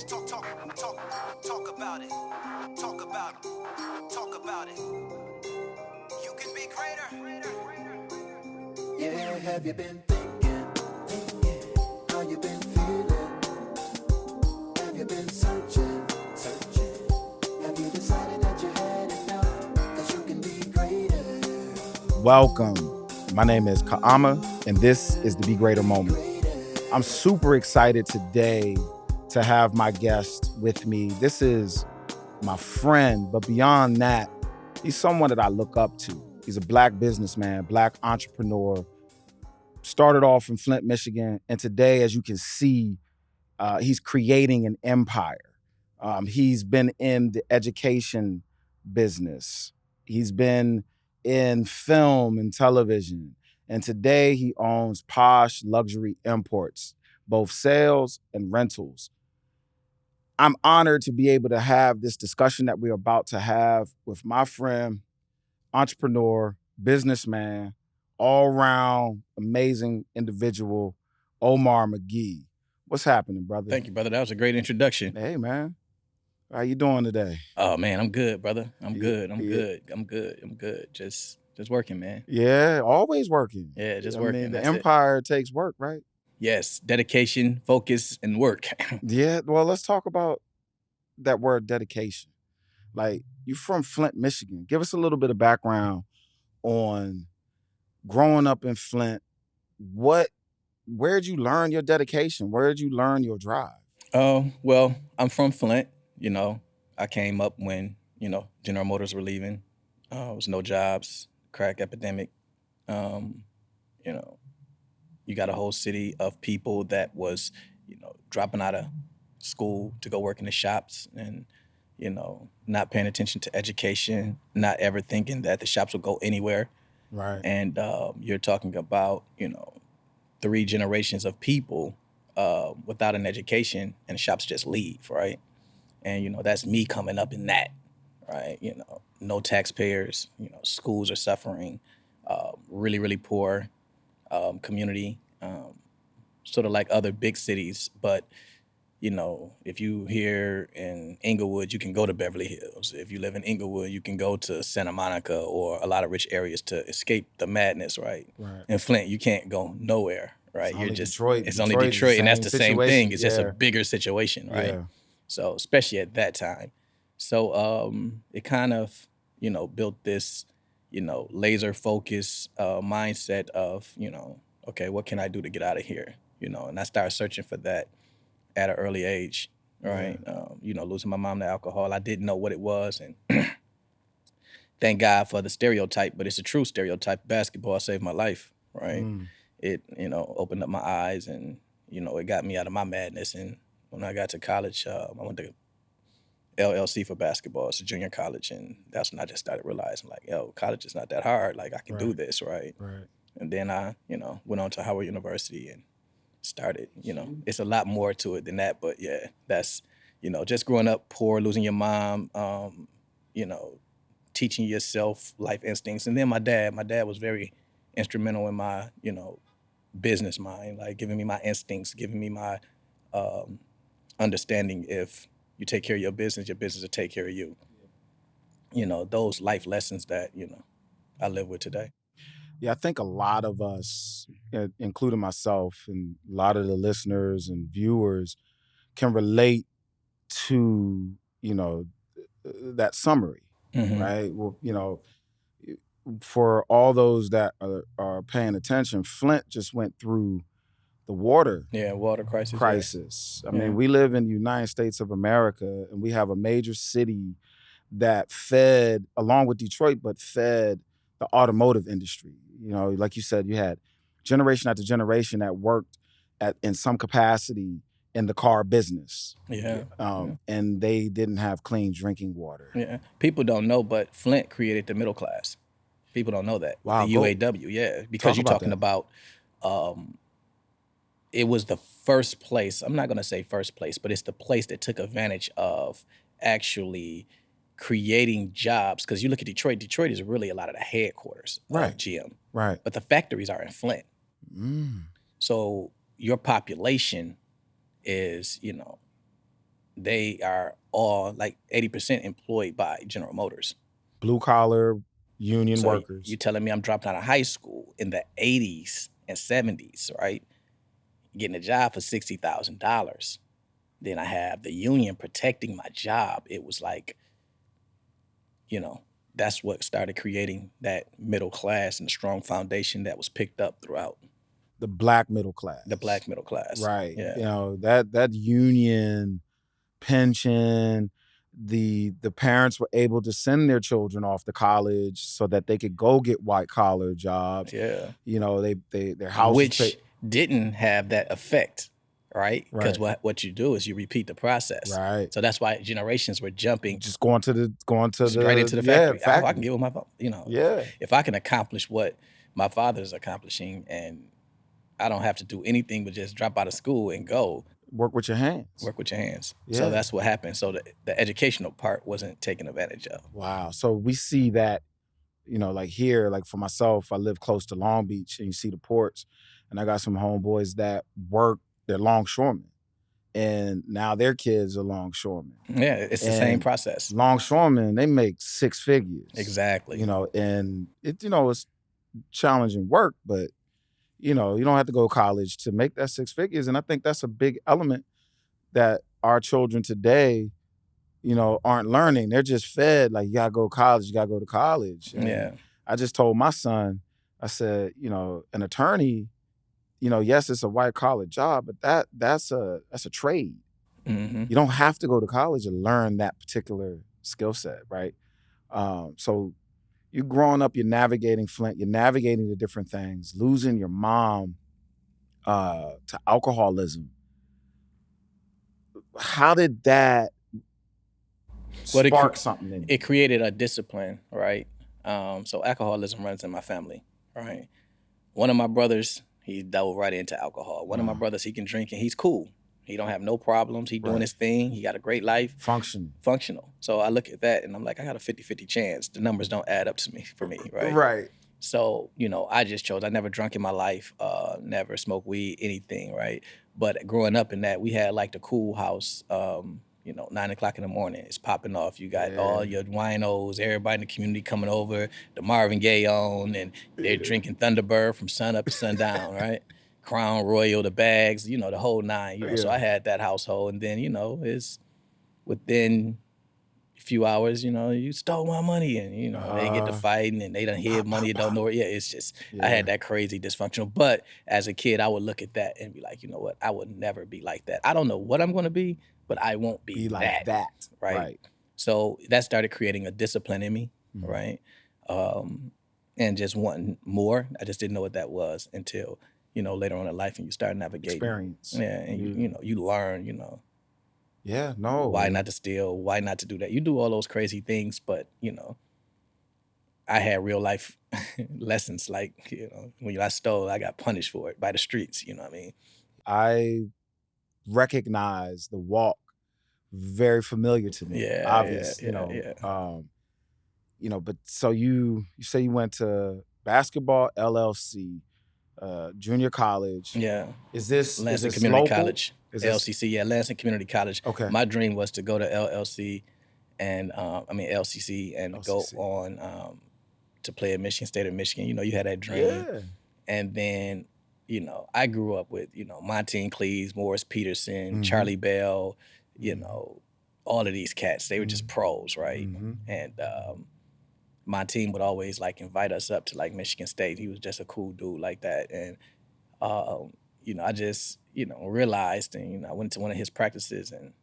Talk about it. Talk about it. You can be greater. Yeah, have you been thinking? How you been feeling? Have you been searching? Have you decided that you had enough? 'Cause you can be greater. Welcome. My name is Ka'ama, and this is the Be Greater Moment. I'm super excited today to have my guest with me. This is my friend, but beyond that, he's someone that I look up to. He's a Black businessman, Black entrepreneur. Started off in Flint, Michigan, and today, as you can see, he's creating an empire. He's been in the education business. He's been in film and television. And today he owns Posh Luxury Imports, both sales and rentals. I'm honored to be able to have this discussion that we're about to have with my friend, entrepreneur, businessman, all-round amazing individual, Omar Mcgee. What's happening, brother? Thank you, brother. That was a great introduction. Hey, man. How you doing today? Oh man, I'm good, brother. I'm Yeah, good. yeah. I'm good. Just working, man. Yeah, always working. Yeah, just I working. mean, the That's it. empire takes work, right? Yes, dedication, focus, and work. Yeah, well, let's talk about that word dedication. Like, you from Flint, Michigan. Give us a little bit of background on growing up in Flint. Where'd you learn your dedication? Where'd you learn your drive? Well, I'm from Flint. You know, I came up when General Motors were leaving. There was no jobs, crack epidemic. Um, you know, you got a whole city of people that was, dropping out of school to go work in the shops and, not paying attention to education, not ever thinking that the shops would go anywhere. Right. And you're talking about, 3 generations of people without an education, and the shops just leave, right? And, that's me coming up in that, right? No taxpayers, schools are suffering, really, really poor community, sort of like other big cities. But, if you here in Inglewood, you can go to Beverly Hills. If you live in Inglewood, you can go to Santa Monica or a lot of rich areas to escape the madness, right? Right. In Flint, you can't go nowhere, right? It's only Detroit. It's only Detroit's the Detroit, and that's same the same situation. thing. It's just a Yeah. bigger situation, right? Yeah. So especially at that time. So it kind of, built this, laser focus mindset of, okay, what can I do to get out of here? And I started searching for that at an early age, right? Losing my mom to alcohol, I didn't know what it was, and thank God for the stereotype, but it's a true stereotype. Basketball saved my life, right? It, opened up my eyes, and it got me out of my madness. And when I got to college, I went to LLC for basketball. It's a junior college, and that's when I just started realizing, like, yo, college is not that hard. Like, I can do this, right? Right. And then I, went on to Howard University and started, it's a lot more to it than that. But yeah, that's, just growing up poor, losing your mom, teaching yourself life instincts. And then my dad was very instrumental in my, business mind, like giving me my instincts, giving me my understanding. If you take care of your business will take care of you. Those life lessons that, I live with today. Yeah, I think a lot of us, including myself and a lot of the listeners and viewers, can relate to, that summary, Mhm. right? Well, for all those that are paying attention, Flint just went through the water Yeah, water crisis. crisis. I Yeah. mean, we live in the United States of America, and we have a major city that fed, along with Detroit, but fed the automotive industry. Like you said, you had generation after generation that worked in some capacity in the car business. Yeah. And they didn't have clean drinking water. Yeah. People don't know, but Flint created the middle class. People don't know that. Wow, The go- UAW, yeah. Because talk you're about talking that. about it was the first place, I'm not going to say first place, but it's the place that took advantage of actually creating jobs. Because you look at Detroit is really a lot of the headquarters Right. of GM. Right. But the factories are in Flint. Mm. So your population is, they are all like 80% employed by General Motors. Blue collar union So workers. you telling me I'm dropping out of high school in the 80s and 70s, right? Getting a job for $60,000. Then I have the union protecting my job. It was like, you know, that's what started creating that middle class and the strong foundation that was picked up throughout The black middle class. the black middle class. Right. Yeah. You know, that union pension, the parents were able to send their children off to college so that they could go get white collar jobs. Yeah. You know, their houses Which didn't have that effect, right? Because Right. what you do is you repeat the process. Right. So that's why generations were jumping Just going to the straight into the factory. Yeah, Oh, I can get with my, you know, Yeah. if I can accomplish what my father's accomplishing and I don't have to do anything but just drop out of school and go Work with your hands. work with your hands. Yeah. So that's what happened. So the educational part wasn't taken advantage of. Wow. So we see that, you know, like here, like for myself, I live close to Long Beach and you see the ports, and I got some homeboys that work, they're longshoremen. And now their kids are longshoremen. Yeah, it's the same And process. Longshoremen, they make 6 figures. Exactly. You know, and it, you know, it's challenging work, but you know, you don't have to go to college to make that 6 figures. And I think that's a big element that our children today, you know, aren't learning. They're just fed like, you gotta go to college, you gotta go to college. And Yeah. I just told my son, I said, you know, an attorney, you know, yes, it's a white collar job, but that's a trade. Mm-hmm. You don't have to go to college to learn that particular skill set, right? So you're growing up, you're navigating Flint, you're navigating the different things, losing your mom to alcoholism. How did that spark something in you? It created a discipline, right? So alcoholism runs in my family, right? One of my brothers, he dove right into alcohol. One of my brothers, he can drink and he's cool. He don't have no problems. He doing Right. his thing. He got a great life. Functional. So I look at that and I'm like, I got a 50-50 chance. The numbers don't add up for me, right? Right. So, you know, I just chose, I never drunk in my life, never smoked weed, anything, right? But growing up in that, we had like the cool house, you know, 9 o'clock in the morning, it's popping off. You got all your winos, everybody in the community coming over, the Marvin Gaye on, and they're drinking Thunderbird from sun up to sundown, right? Crown Royal, the bags, you know, the whole nine, you know. So I had that household. And then, you know, it's within a few hours, you know, you stole my money and, you know, they get to fighting and they done hid money and don't know it. Yeah, it's just, I had that crazy dysfunctional. But as a kid, I would look at that and be like, you know what, I would never be like that. I don't know what I'm going to be, but I won't be like that. Right? So that started creating a discipline in me, right? And just wanting more. I just didn't know what that was until, you know, later on in life and you start navigating. Experience. Yeah, and you know, you learn, you know. Yeah, no. Why not to steal? Why not to do that? You do all those crazy things, but, you know, I had real life lessons. Like, you know, when I stole, I got punished for it by the streets, you know what I mean? I recognize the walk very familiar to me. Yeah, obvious, yeah, you know. yeah. You know, but so you say you went to basketball LLC, junior college. Yeah. Is this Lansing is this Community local? College, Is this- LCC, yeah, Lansing Community College. Okay. My dream was to go to LLC and, LCC and LCC. go on to play at Michigan State of Michigan. You know, you had that dream. Yeah. And then, you know, I grew up with, you know, Montean Cleese, Morris Peterson, Mhm. Charlie Bell, you know, all of these cats. They were just pros, right? Mhm. And my team would always like invite us up to like Michigan State. He was just a cool dude like that. And, you know, I just, you know, realized and, you know, I went to one of his practices and,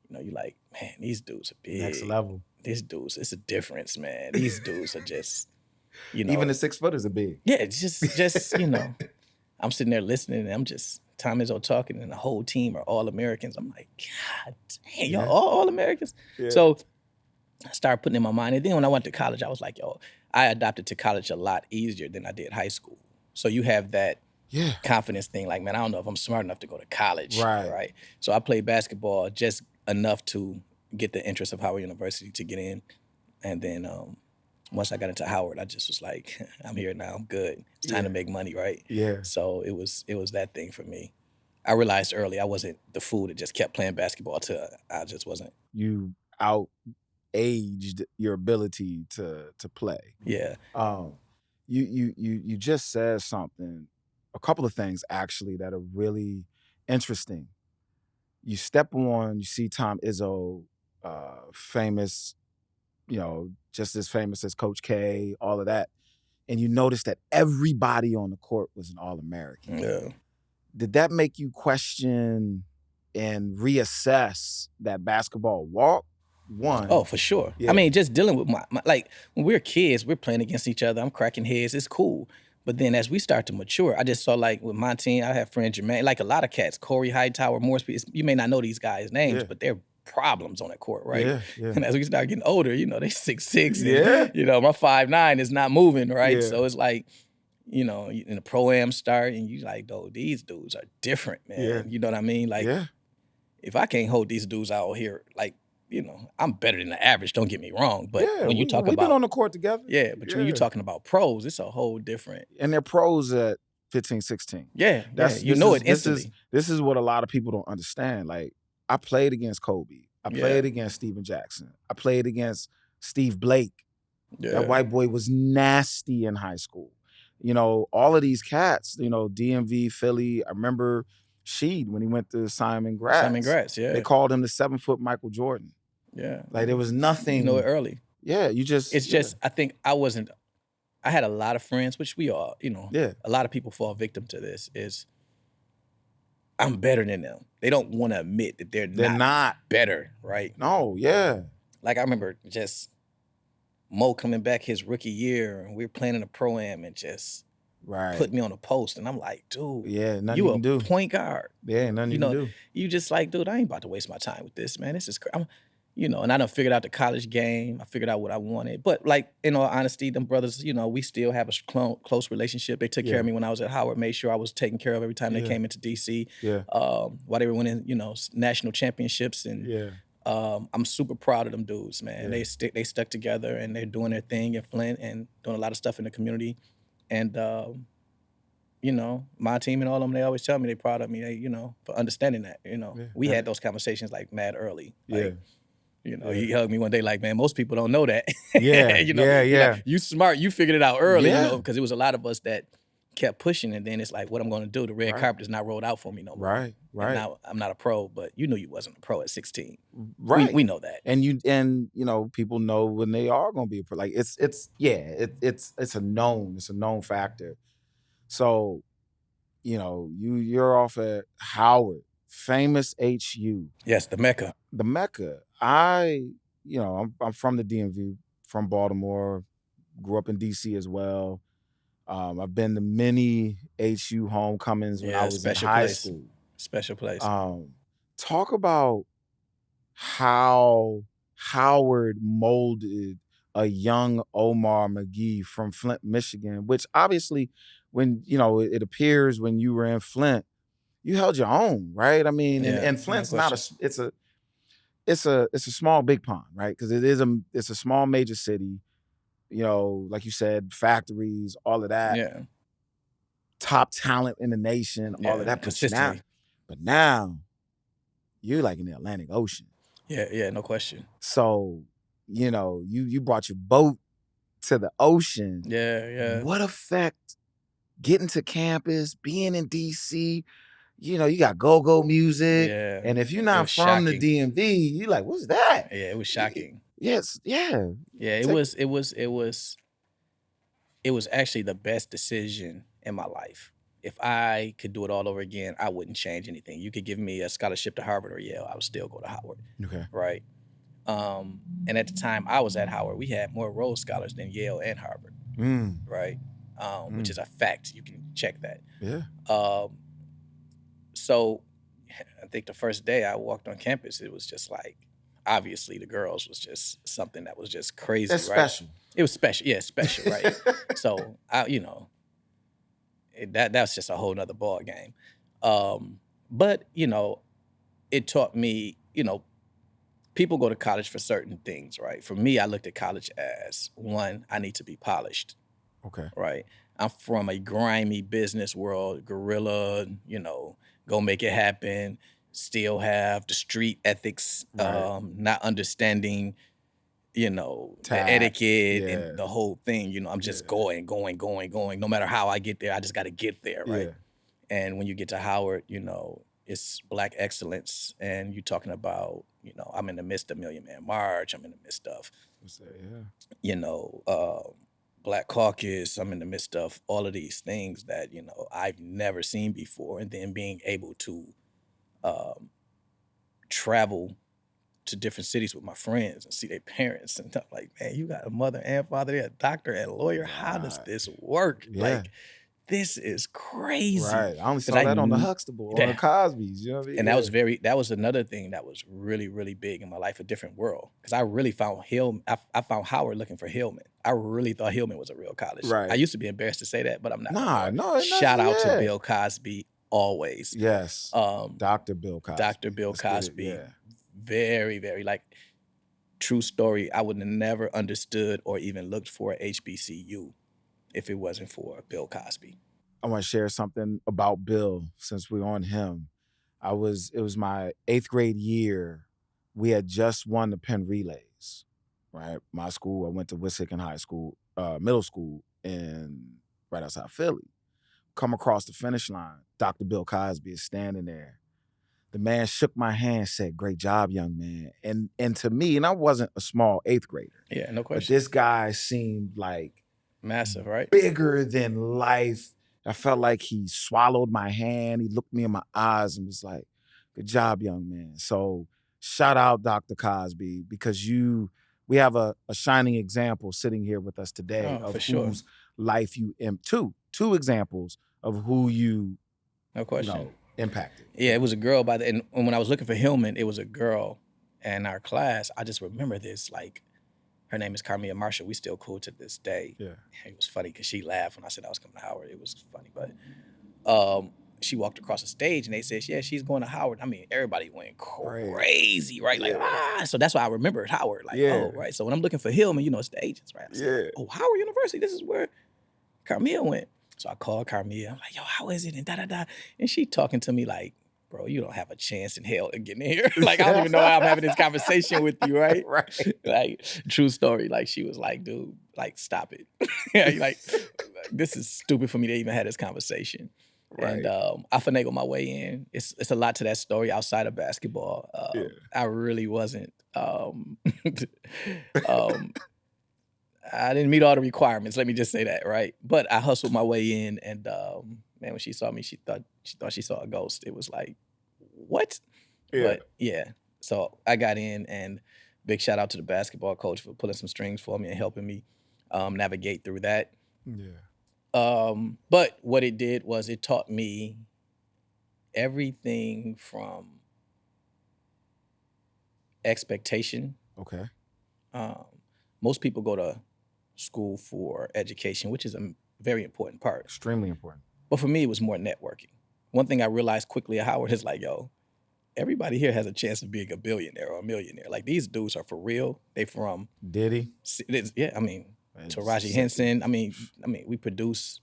you know, you're like, man, these dudes are big. Next level. These dudes, it's a difference, man. These dudes are just, you know. Even the 6-footers are big. Yeah, just you know, I'm sitting there listening and I'm just, Tom Izzo talking and the whole team are all Americans. I'm like, God damn, y'all all Americans? Yeah. So I started putting in my mind. And then when I went to college, I was like, yo, I adapted to college a lot easier than I did high school. So you have that confidence thing, like, man, I don't know if I'm smart enough to go to college. Right. So I played basketball just enough to get the interest of Howard University to get in. And then once I got into Howard, I just was like, I'm here now, I'm good. It's time to make money, right? Yeah. So it was that thing for me. I realized early I wasn't the fool that just kept playing basketball till I just wasn't. You out-aged your ability to play. Yeah. You just said something, a couple of things actually that are really interesting. You step on, you see Tom Izzo, famous, just as famous as Coach K, all of that, and you notice that everybody on the court was an All-American. Yeah. Did that make you question and reassess that basketball walk? One. Oh, for sure. Yeah. I mean, just dealing with my like when we're kids, we're playing against each other. I'm cracking heads. It's cool. But then as we start to mature, I just saw like with my team, I have friend Jermaine, like a lot of cats, Corey Hightower, Morris. You may not know these guys' names, Yeah. but they're problems on that court, right? Yeah, yeah. And as we start getting older, they 6'6". Yeah. And, my 5'9" is not moving, right? Yeah. So it's like, in the pro-am start, and you like, though, these dudes are different, man. Yeah. You know what I mean? Like, Yeah. if I can't hold these dudes out here, like, I'm better than the average, don't get me wrong. But Yeah, when you talk we've about been on the court together. yeah, but when you're talking about pros, it's a whole different. And they're pros at 15, 16. Yeah, This it instantly. This is what a lot of people don't understand. Like, I played against Kobe. I played against Steven Jackson. I played against Steve Blake. Yeah. That white boy was nasty in high school. All of these cats, DMV, Philly. I remember Sheed when he went to Simon Gratz. Simon Gratz, yeah. They called him the 7-foot Michael Jordan. Yeah. Like, there was nothing. You know it early. Yeah, It's just, I think I had a lot of friends, which we all, Yeah. a lot of people fall victim to this, is I'm better than them. They don't want to admit that they're not better, right? No, yeah. Like I remember just Mo coming back his rookie year, and we were playing in a pro-am and just put me on a post, and I'm like, dude, yeah, nothing you you can do. Point guard. Yeah, nothing you can do. You just like, dude, I ain't about to waste my time with this, man. This is crazy. And I done figured out the college game. I figured out what I wanted. But like, in all honesty, them brothers, we still have a close relationship. They took care of me when I was at Howard, made sure I was taken care of every time they came into DC. Yeah. While they were winning, national championships. And I'm super proud of them dudes, man. Yeah. They stuck together, and they're doing their thing in Flint and doing a lot of stuff in the community. And my team and all of them, they always tell me they're proud of me, for understanding that. We had those conversations like mad early. Like, he hugged me one day like, man, most people don't know that. Yeah, Like, you smart, you figured it out early, Yeah. because it was a lot of us that kept pushing, and then it's like, what I'm going to do? The red carpet is not rolled out for me no more. Right. And now I'm not a pro, but you knew you wasn't a pro at 16. Right. We know that. And people know when they are going to be a pro. Like, it's a known factor. So, you're off at Howard, famous HU. Yes, the Mecca. The Mecca. I'm from the DMV, from Baltimore, grew up in DC as well. I've been to many HU homecomings when I was in high school. Special place. Talk about how Howard molded a young Omar Mcgee from Flint, Michigan, which obviously when, it appears when you were in Flint, you held your own, right? I mean, and Flint's it's a small big pond, right? Because it's a small major city, like you said, factories, all of that. Yeah. Top talent in the nation, all of that. Consistently. But now you're like in the Atlantic Ocean. Yeah, no question. So, you brought your boat to the ocean. Yeah. What effect getting to campus, being in DC, you got go-go music. Yeah. And if you're not from the DMV, you're like, what's that? Yeah, it was shocking. Yes, yeah. Yeah, it was actually the best decision in my life. If I could do it all over again, I wouldn't change anything. You could give me a scholarship to Harvard or Yale, I would still go to Howard. Okay. Right? And at the time I was at Howard, we had more Rhodes Scholars than Yale and Harvard. Right? Which is a fact. You can check that. Yeah. So I think the first day I walked on campus, it was just like, obviously the girls was just something that was just crazy. That's right? special. It was special. Yeah, special, right? So that's just a whole nother ball game. But it taught me, people go to college for certain things, right? For me, I looked at college as, one, I need to be polished. Okay. Right? I'm from a grimy business world, guerrilla, go make it happen, still have the street ethics, Right. not understanding, the Tact. etiquette and Yeah. the whole thing. I'm Yeah. just going. No matter how I get there, I just got to get there, right? Yeah. And when you get to Howard, it's Black excellence, and you're talking about, I'm in the midst of Million Man March. I'm in the midst of, What's that? Yeah. you know, uh, Black Caucus. I'm in the midst of all of these things that I've never seen before, and then being able to um, travel to different cities with my friends and see their parents, and I'm like, man, you got a mother and father, they're a doctor and a lawyer. How does Right. this work? Yeah. Like, this is crazy. Right. I only 'Cause saw that on the Huxtable, on the that Cosby's. You know what I mean? and Yeah. that was another thing that was really, really big in my life, a different world. Because I really found I found Howard looking for Hillman. I really thought Hillman was a real college. Right. I used to be embarrassed to say that, but I'm not no Nah, more. no, Shout out to yeah. Bill Cosby always. Yes. Um, Dr. Bill Cosby. Dr. Bill Let's get it. Cosby, Yeah. very, very true story. I would have never understood or even looked for a HBCU if it wasn't for Bill Cosby. I want to share something about Bill since we're on him. It was my 8th grade year. We had just won the Penn Relays, right? My school, I went to Wissahickon High School, middle school right outside Philly. Come across the finish line, Dr. Bill Cosby is standing there. The man shook my hand, said, "Great job, young man." And to me, and I wasn't a small 8th grader. Yeah, no But question. this guy seemed like Massive, right? bigger than life. I felt like he swallowed my hand. He looked me in my eyes and was like, "Good job, young man." So shout out Dr. Cosby, because we have a shining example sitting here with us today Oh, of for sure. whose life two examples of who you No question. impacted. Yeah, it was a girl and when I was looking for Hillman, it was a girl in our class. I just remember this, her name is Carmia Marshall. We still cool to this day. Yeah. It was funny because she laughed when I said I was coming to Howard. It was funny, but she walked across the stage and they said, yeah, she's going to Howard. I mean, everybody went crazy, right? So that's why I remembered Howard. Yeah. Oh, right. So when I'm looking for Hillman, it's the agents, right? I said, oh, Howard University, this is where Carmia went. So I called Carmia. I'm like, yo, how is it? And da-da-da. And she talking to me like, bro, you don't have a chance in hell to get in here. I don't even know why I'm having this conversation with you, right? Right. True story. She was like, dude, stop it. This is stupid for me to even have this conversation. Right. And I finagled my way in. It's a lot to that story outside of basketball. I really wasn't. I didn't meet all the requirements. Let me just say that, right? But I hustled my way in, and man, when she saw me, she thought she saw a ghost. It was like, what? Yeah. But yeah, so I got in, and big shout out to the basketball coach for pulling some strings for me and helping me navigate through that. Yeah. But what it did was it taught me everything from expectation. Okay. Most people go to school for education, which is a very important part. Extremely important. But for me, it was more networking. One thing I realized quickly at Howard is everybody here has a chance of being a billionaire or a millionaire. These dudes are for real. They from Diddy. Yeah, Taraji Henson. We produce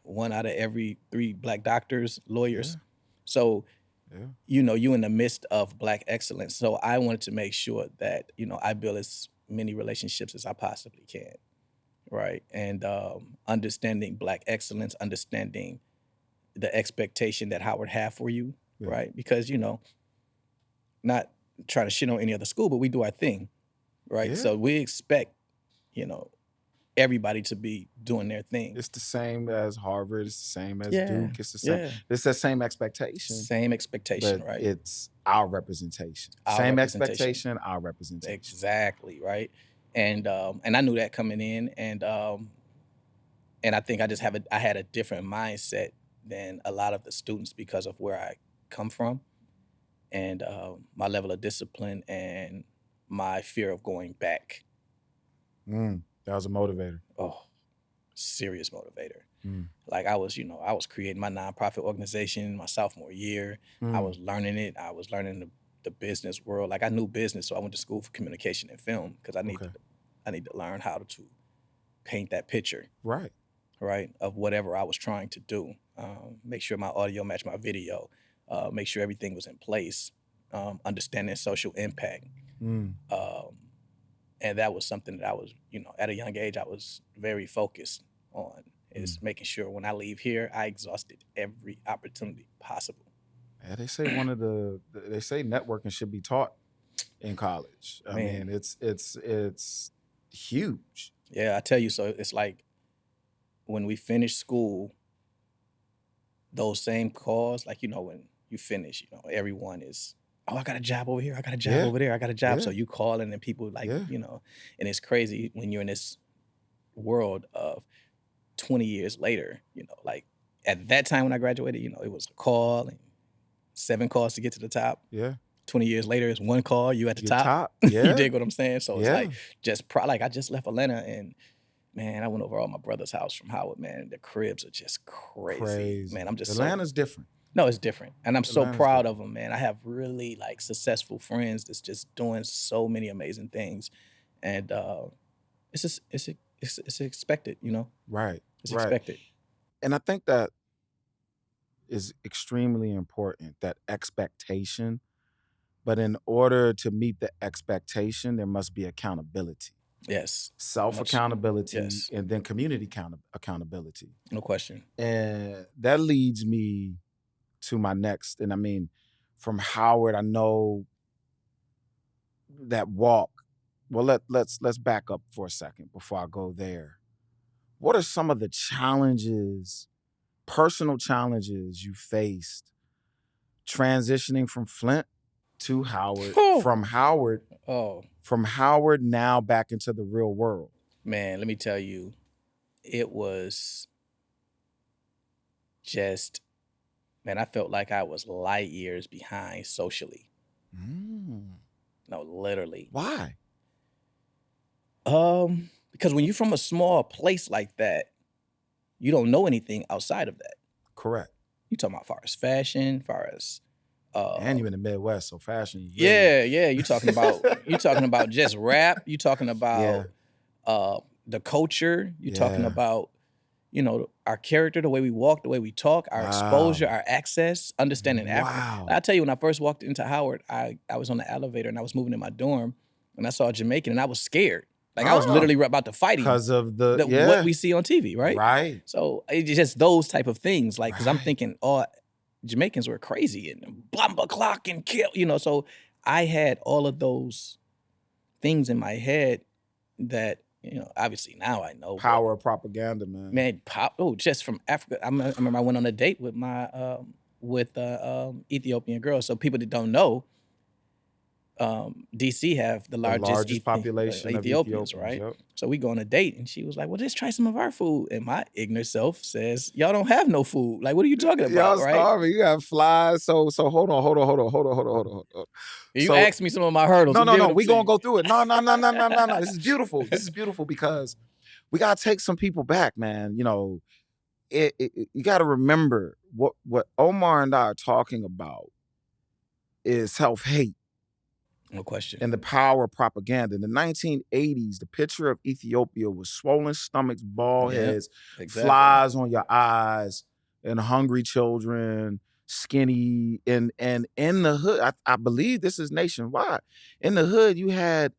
one out of every 3 Black doctors, lawyers. Yeah. So, you in the midst of Black excellence. So I wanted to make sure that, I build as many relationships as I possibly can. Right. And understanding Black excellence, understanding the expectation that Howard have for you. Yeah. Right. Because, not trying to shit on any other school, but we do our thing. Right. Yeah. So we expect, everybody to be doing their thing. It's the same as Harvard. It's the same as Yeah, Duke. It's the same. yeah. It's the same expectation. Same expectation, But right? it's our representation. Our Same representation. expectation, our representation. Exactly, right? And I knew that coming in, and I think I had a different mindset than a lot of the students because of where I come from, and my level of discipline and my fear of going back. That was a motivator. Oh, serious motivator. Mm. I was creating my nonprofit organization my sophomore year. I was learning it. I was learning the business world. I knew business, so I went to school for communication and film because I need to learn how to paint that picture, Right. right, of whatever I was trying to do. Make sure my audio matched my video. make sure everything was in place, understanding social impact. Mm. And that was something that I was, at a young age, I was very focused on, is making sure when I leave here, I exhausted every opportunity possible. Yeah, they say they say networking should be taught in college. I Man. mean, it's huge. Yeah, I tell you, so it's like when we finish school, those same calls, like, when you finish, everyone is, oh, I got a job over here, I got a job Yeah. over there, I got a job. Yeah. So you calling and people like, Yeah. and it's crazy when you're in this world of 20 years later, like at that time when I graduated, it was a call and 7 calls to get to the top. Yeah. 20 years later, it's 1 call, you at the You're top. top. Yeah. You dig what I'm saying? So it's Yeah. like like I just left Atlanta and man, I went over all my brother's house from Howard, man. The cribs are just crazy. Man, I'm just Atlanta's different. No, it's different. And I'm so Atlanta's proud of them, man. I have really like successful friends that's just doing so many amazing things. And it's just it's expected, Right. It's right. expected. And I think that is extremely important, that expectation. But in order to meet the expectation, there must be accountability. Yes. Self-accountability, Yes. and then community accountability. No question. And that leads me to my next. And I mean, from Howard, I know that walk. Well, let's back up for a second before I go there. What are some of the challenges, personal challenges you faced transitioning from Flint to Howard, from Howard now back into the real world? Man, let me tell you, it was just, man, I felt like I was light years behind socially. No, literally. Why? Because when you're from a small place like that, you don't know anything outside of that. Correct. You talking about far as fashion, far as and you in the Midwest, so fashion. Really... Yeah. You talking about just rap. You talking about the culture. You talking about our character, the way we walk, the way we talk, our exposure, our access, understanding Africa. I tell you, when I first walked into Howard, I was on the elevator and I was moving in my dorm and I saw a Jamaican and I was scared. Like I was literally about to fight him because of what we see on TV, right? Right. So it's just those type of things, like because I'm thinking, Jamaicans were crazy and bumper clock and kill, So I had all of those things in my head that, obviously now I know. Power of propaganda, man. Man, just from Africa. I remember I went on a date with my Ethiopian girl. So people that don't know, DC have the largest population of Ethiopians, right? Yep. So we go on a date and she was like, well, just try some of our food. And my ignorant self says, y'all don't have no food. Like, what are you talking about, y'all right? Starving. You got flies. So hold on. You asked me some of my hurdles. No. We gonna go through it. No. This is beautiful. This is beautiful because we gotta take some people back, man. You got to remember what Omar and I are talking about is self-hate. No question. And the power of propaganda. In the 1980s, the picture of Ethiopia was swollen stomachs, bald heads, flies on your eyes, and hungry children, skinny. And in the hood, I believe this is nationwide. In the hood, you had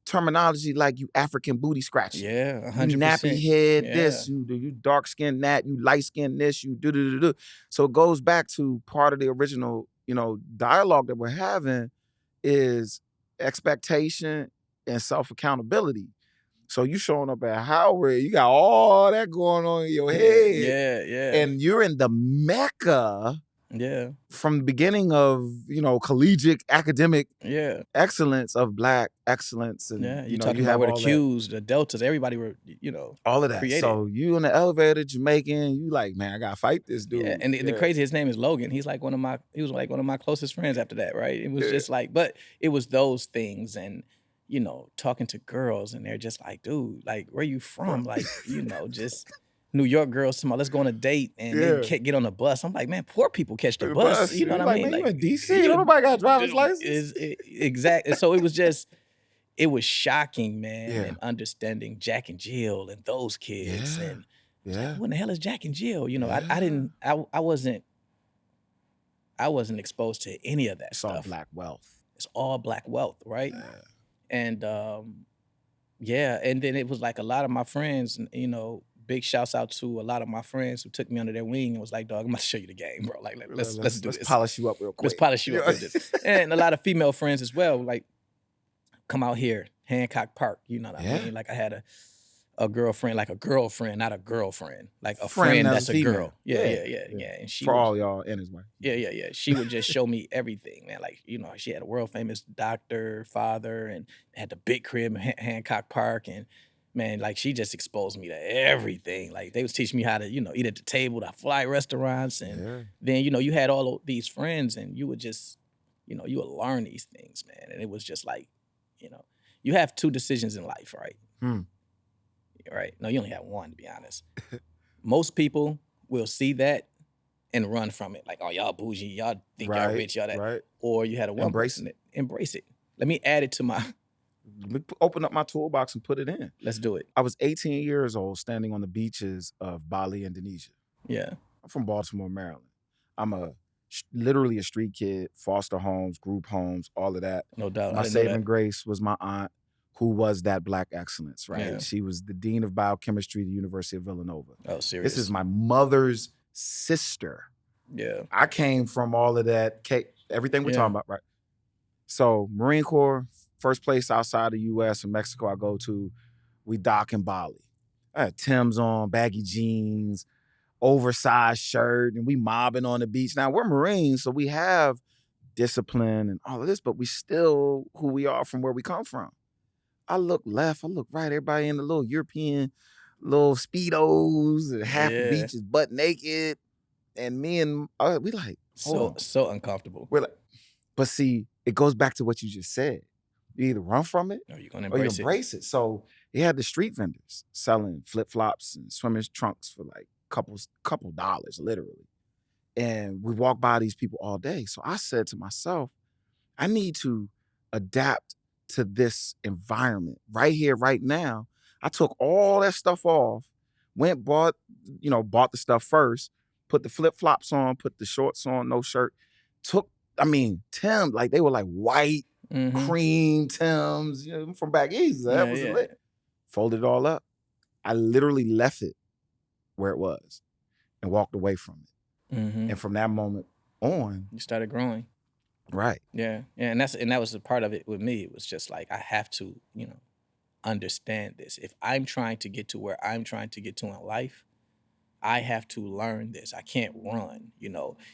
terminology like you African booty scratching. Yeah, 100%. You nappy head, this, you dark skin that, you light skin this, you do. So it goes back to part of the original, dialogue that we're having is expectation and self-accountability. So you showing up at Howard, you got all that going on in your head. Yeah. And you're in the Mecca from the beginning of, collegiate academic excellence of Black excellence. And you talking about where the Qs, the deltas, everybody were, all of that. Created. So you in the elevator, Jamaican, you like, man, I gotta fight this dude. Yeah, and the crazy, his name is Logan. He was like one of my closest friends after that, right? It was just like, but it was those things and talking to girls and they're just like, dude, like where you from? Like, just New York girls talking about, let's go on a date and they can't get on the bus. I'm like, man, poor people catch the bus. You know what I mean? Man, you in DC? Nobody got a driver's license. Exactly. So it was shocking, man, and understanding Jack and Jill and those kids and what the hell is Jack and Jill? I wasn't I wasn't exposed to any of that It's all stuff. black wealth. It's all black wealth, right? Yeah. And yeah, and then it was like a lot of my friends, you know, big shouts out to a lot of my friends who took me under their wing and was like, "Dog, I'm gonna show you the game, bro. Like, let's do Let's this. polish you up real quick. Let's polish you up with this." And a lot of female friends as well, like, come out here, Hancock Park. You know what I mean? Like, I had a girlfriend, like a girlfriend, not a girlfriend, like a friend that's a female. girl. Yeah. And she For would, all y'all and his wife. yeah. She would just show me everything, man. Like, you know, she had a world famous doctor, father, and had the big crib in Hancock Park. And man, like, she just exposed me to everything. Like, they was teaching me how to, you know, eat at the table, to fly restaurants. And then, you know, you had all of these friends and you would just, you know, you would learn these things, man. And it was just like, you know, you have two decisions in life, right? Right? No, you only have one, to be honest. Most people will see that and run from it. Like, oh, y'all bougie, y'all think y'all rich, y'all that. Right. Or you had a one person that embrace it. Let me add it to my... Let me open up my toolbox and put it in. Let's do it. I was 18 years old standing on the beaches of Bali, Indonesia. Yeah. I'm from Baltimore, Maryland. I'm literally a street kid, foster homes, group homes, all of that. No doubt. My saving grace was my aunt, who was that black excellence, right? Yeah. She was the dean of biochemistry at the University of Villanova. Oh, serious? This is my mother's sister. Yeah. I came from all of that, everything we're talking about, right? So Marine Corps, first place outside the U.S. and Mexico I go to, we dock in Bali. I had Tim's on, baggy jeans, oversized shirt, and we mobbing on the beach. Now, we're Marines, so we have discipline and all of this, but we still who we are from where we come from. I look left, I look right, everybody in the little European, little Speedos, and half the beach is butt naked, and me and we like, so uncomfortable. We're like, but see, it goes back to what you just said. You either run from it or you're gonna or you embrace it. So you had the street vendors selling flip-flops and swimmers trunks for like couple dollars, literally. And we walk by these people all day. So I said to myself, I need to adapt to this environment right here, right now. I took all that stuff off, bought the stuff first, put the flip-flops on, put the shorts on, no shirt. Tim, like they were like white, cream Tims, from back east. That was lit. Folded it all up. I literally left it where it was and walked away from it. And from that moment on, you started growing. Right. Yeah. And that was a part of it with me. It was just like, I have to, understand this. If I'm trying to get to where I'm trying to get to in life, I have to learn this. I can't run,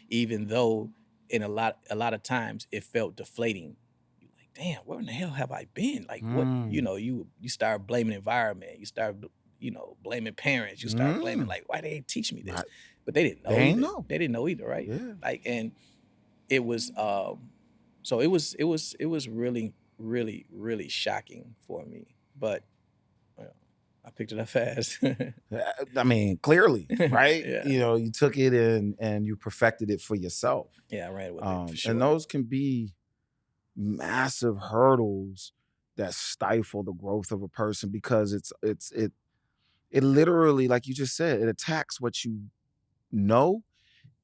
even though in a lot of times it felt deflating. You're like, damn, where in the hell have I been? Like what, you start blaming environment, you start, blaming parents, you start blaming like, why they ain't teach me this? Right. But they didn't know. They ain't know. They didn't know either, right? Yeah. Like, and it was so it was really, really, really shocking for me. But I picked it up fast. Clearly, right? Yeah. You took it and you perfected it for yourself. Yeah, I ran with it for sure. And those can be massive hurdles that stifle the growth of a person because it literally, like you just said, it attacks what you know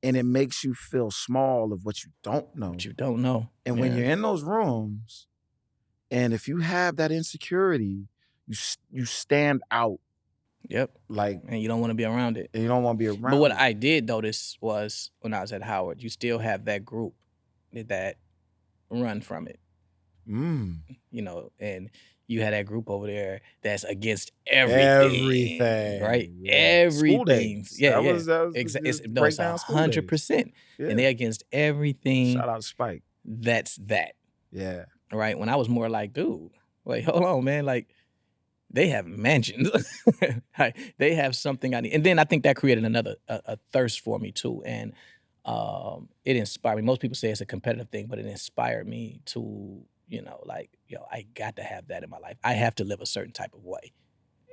and it makes you feel small of what you don't know. What you don't know. And when you're in those rooms, and if you have that insecurity, you stand out. Yep. Like, and you don't want to be around it. And you don't want to be around But what I did notice was when I was at Howard, you still have that group that run from it. And you had that group over there that's against everything. Right? Yeah. Everything. That was exactly. It's 100%. Yeah. And they're against everything. Shout out Spike. That's that. Yeah. Right? When I was more like, dude, wait, hold on, man. Like, they have mansions. They have something I need. And then I think that created another a thirst for me too. And it inspired me. Most people say it's a competitive thing, but it inspired me to, I got to have that in my life. I have to live a certain type of way.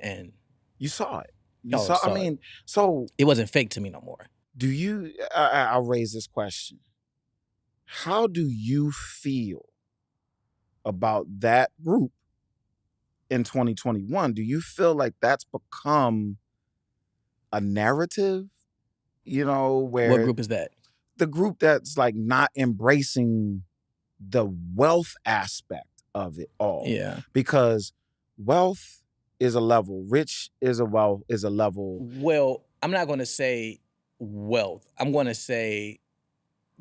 And you saw it. So it wasn't fake to me no more. Do you, I'll raise this question. How do you feel about that group in 2021? Do you feel like that's become a narrative, where... What group is that? the group that's like not embracing the wealth aspect of it all. Yeah. Because wealth is a level, rich is a level. Well, I'm not going to say wealth. I'm going to say,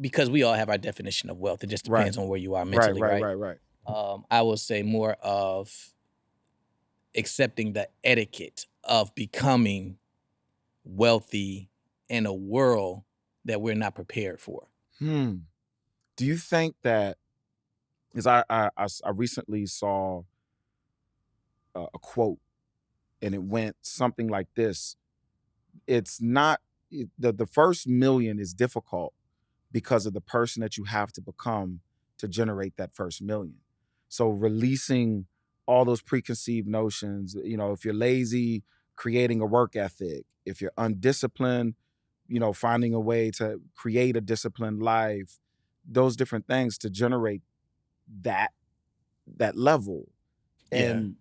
because we all have our definition of wealth. It just depends on where you are mentally, Right. I will say more of accepting the etiquette of becoming wealthy in a world that we're not prepared for. Do you think that, because I recently saw a quote, and it went something like this: it's not the first million is difficult because of the person that you have to become to generate that first million. So releasing all those preconceived notions, if you're lazy, creating a work ethic; if you're undisciplined, finding a way to create a disciplined life, those different things to generate that level. And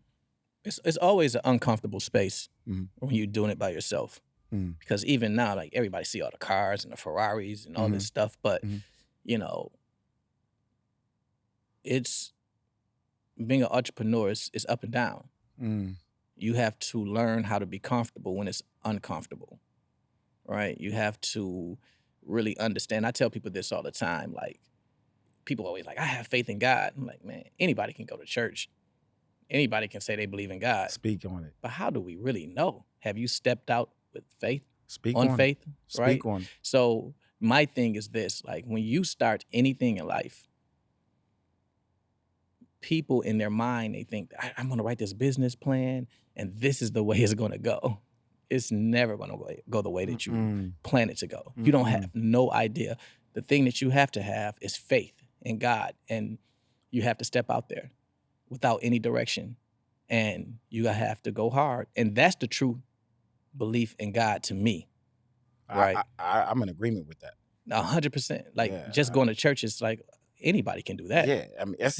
it's always an uncomfortable space Mhm. when you're doing it by yourself. Because even now, like, everybody see all the cars and the Ferraris and all this stuff, but it's being an entrepreneur is up and down. You have to learn how to be comfortable when it's uncomfortable, right? You have to really understand. I tell people this all the time. Like, people always like, I have faith in God. I'm like, man, anybody can go to church. Anybody can say they believe in God. Speak on it. But how do we really know? Have you stepped out with faith? Speak on on faith, it. right? Speak on it. So my thing is this: like, when you start anything in life, people in their mind, they think, I'm going to write this business plan, and this is the way it's going to go. It's never going to go the way that you plan it to go. You don't have no idea. The thing that you have to have is faith in God, and you have to step out there without any direction, and you have to go hard. And that's the true belief in God to me, right? I'm in agreement with that. 100%. Like, just going to church is like, anybody can do that. Yeah, I mean, that's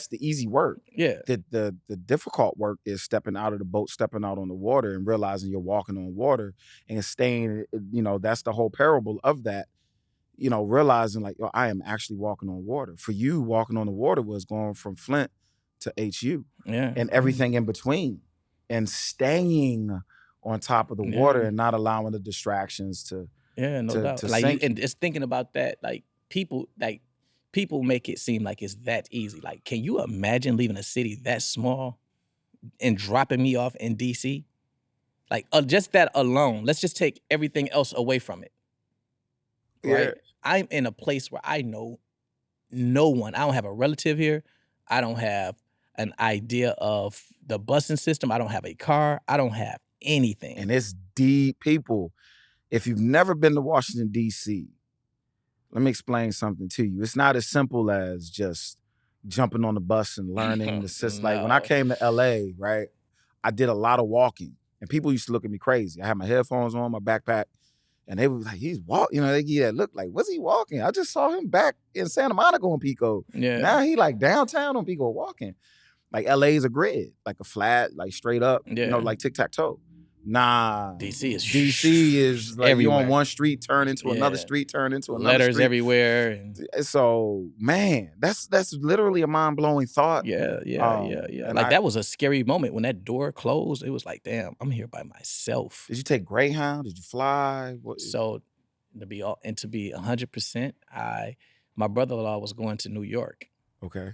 the easy work. Yeah. The difficult work is stepping out of the boat, stepping out on the water, and realizing you're walking on water and staying. That's the whole parable of that. Realizing like, I am actually walking on water. For you, walking on the water was going from Flint to HU, and everything in between, and staying on top of the water and not allowing the distractions to no doubt. to Like, sink and just thinking about that, like, people make it seem like it's that easy. Like, can you imagine leaving a city that small and dropping me off in DC? Like, just that alone. Let's just take everything else away from it. Right? Yeah. I'm in a place where I know no one. I don't have a relative here. I don't have an idea of the busing system. I don't have a car. I don't have anything. And it's deep. People, if you've never been to Washington, D.C., let me explain something to you. It's not as simple as just jumping on the bus and learning the system. Like, when I came to L.A., right, I did a lot of walking. And people used to look at me crazy. I had my headphones on, my backpack, and they was like, he's walking. They give you that look like, what's he walking? I just saw him back in Santa Monica on Pico. Yeah. Now he like downtown on Pico walking. Like, LA is a grid, like a flat, like straight up, like tic-tac-toe. Nah. DC is like, everywhere. you on one street, turn into another street, turn into another letters street. everywhere. And so, man, that's literally a mind-blowing thought. Yeah. And Like, that was a scary moment when that door closed. It was like, damn, I'm here by myself. Did you take Greyhound? Did you fly? So, to be 100%, my brother-in-law was going to New York. Okay.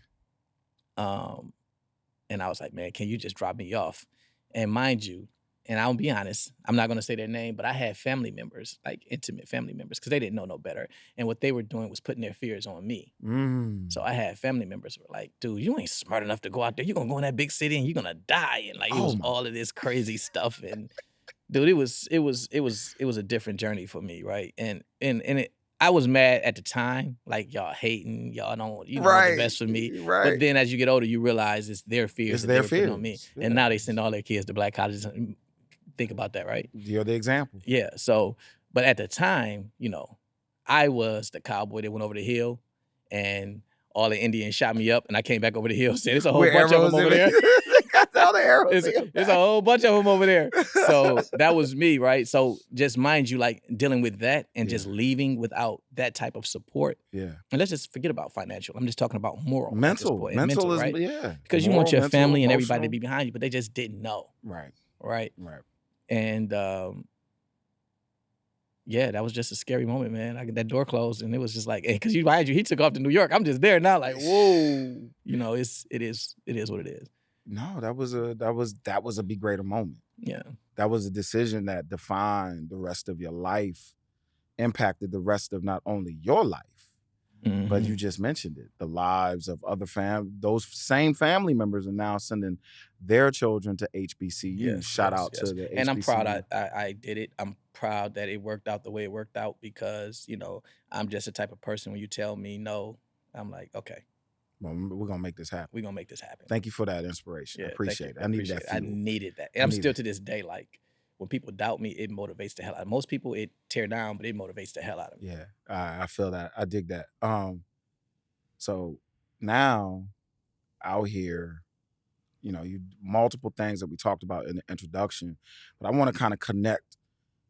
And I was like, man, can you just drop me off? And mind you, and I'll be honest, I'm not going to say their name, but I had family members, like intimate family members, because they didn't know no better. And what they were doing was putting their fears on me. So I had family members who were like, dude, you ain't smart enough to go out there. You're going to go in that big city and you're going to die. And like, it was all of this crazy stuff. And dude, it was a different journey for me, right? And I was mad at the time, like, y'all hating, y'all don't want the best for me. Right. But then as you get older, you realize it's their fears that they were putting on me. Yeah. And now they send all their kids to black colleges. And think about that, right? You're the example. Yeah. So, but at the time, I was the cowboy that went over the hill, and all the Indians shot me up, and I came back over the hill. Said, there's a whole bunch of them over there. Tell the arrows. There's a whole bunch of them over there. So that was me, right? So just mind you, like dealing with that and just leaving without that type of support. Yeah. And let's just forget about financial. I'm just talking about moral. Mental is, right? yeah. Because you Moral, want your mental, family and everybody to emotional. be behind you, but they just didn't know. Right. Right. Right. And yeah, that was just a scary moment, man. That door closed, and it was just like, because mind you, he took off to New York. I'm just there now, like, whoa. You know, it is what it is. No, that was a be greater moment. Yeah. That was a decision that defined the rest of your life, impacted the rest of not only your life, but you just mentioned it, the lives of other those same family members are now sending their children to HBCU. Yes, Shout out to the HBCU. And I'm proud I did it. I'm proud that it worked out the way it worked out because, you know, I'm just the type of person when you tell me no, I'm like, okay. Well, we're going to make this happen. We're going to make this happen. Thank you for that inspiration. I appreciate it. I needed that fuel. I needed that. And I'm still to this day, like, when people doubt me, it motivates the hell out of me. Most people, it tear down, but it motivates the hell out of me. Yeah, I feel that. I dig that. So now out here, you know, multiple things that we talked about in the introduction, but I want to kind of connect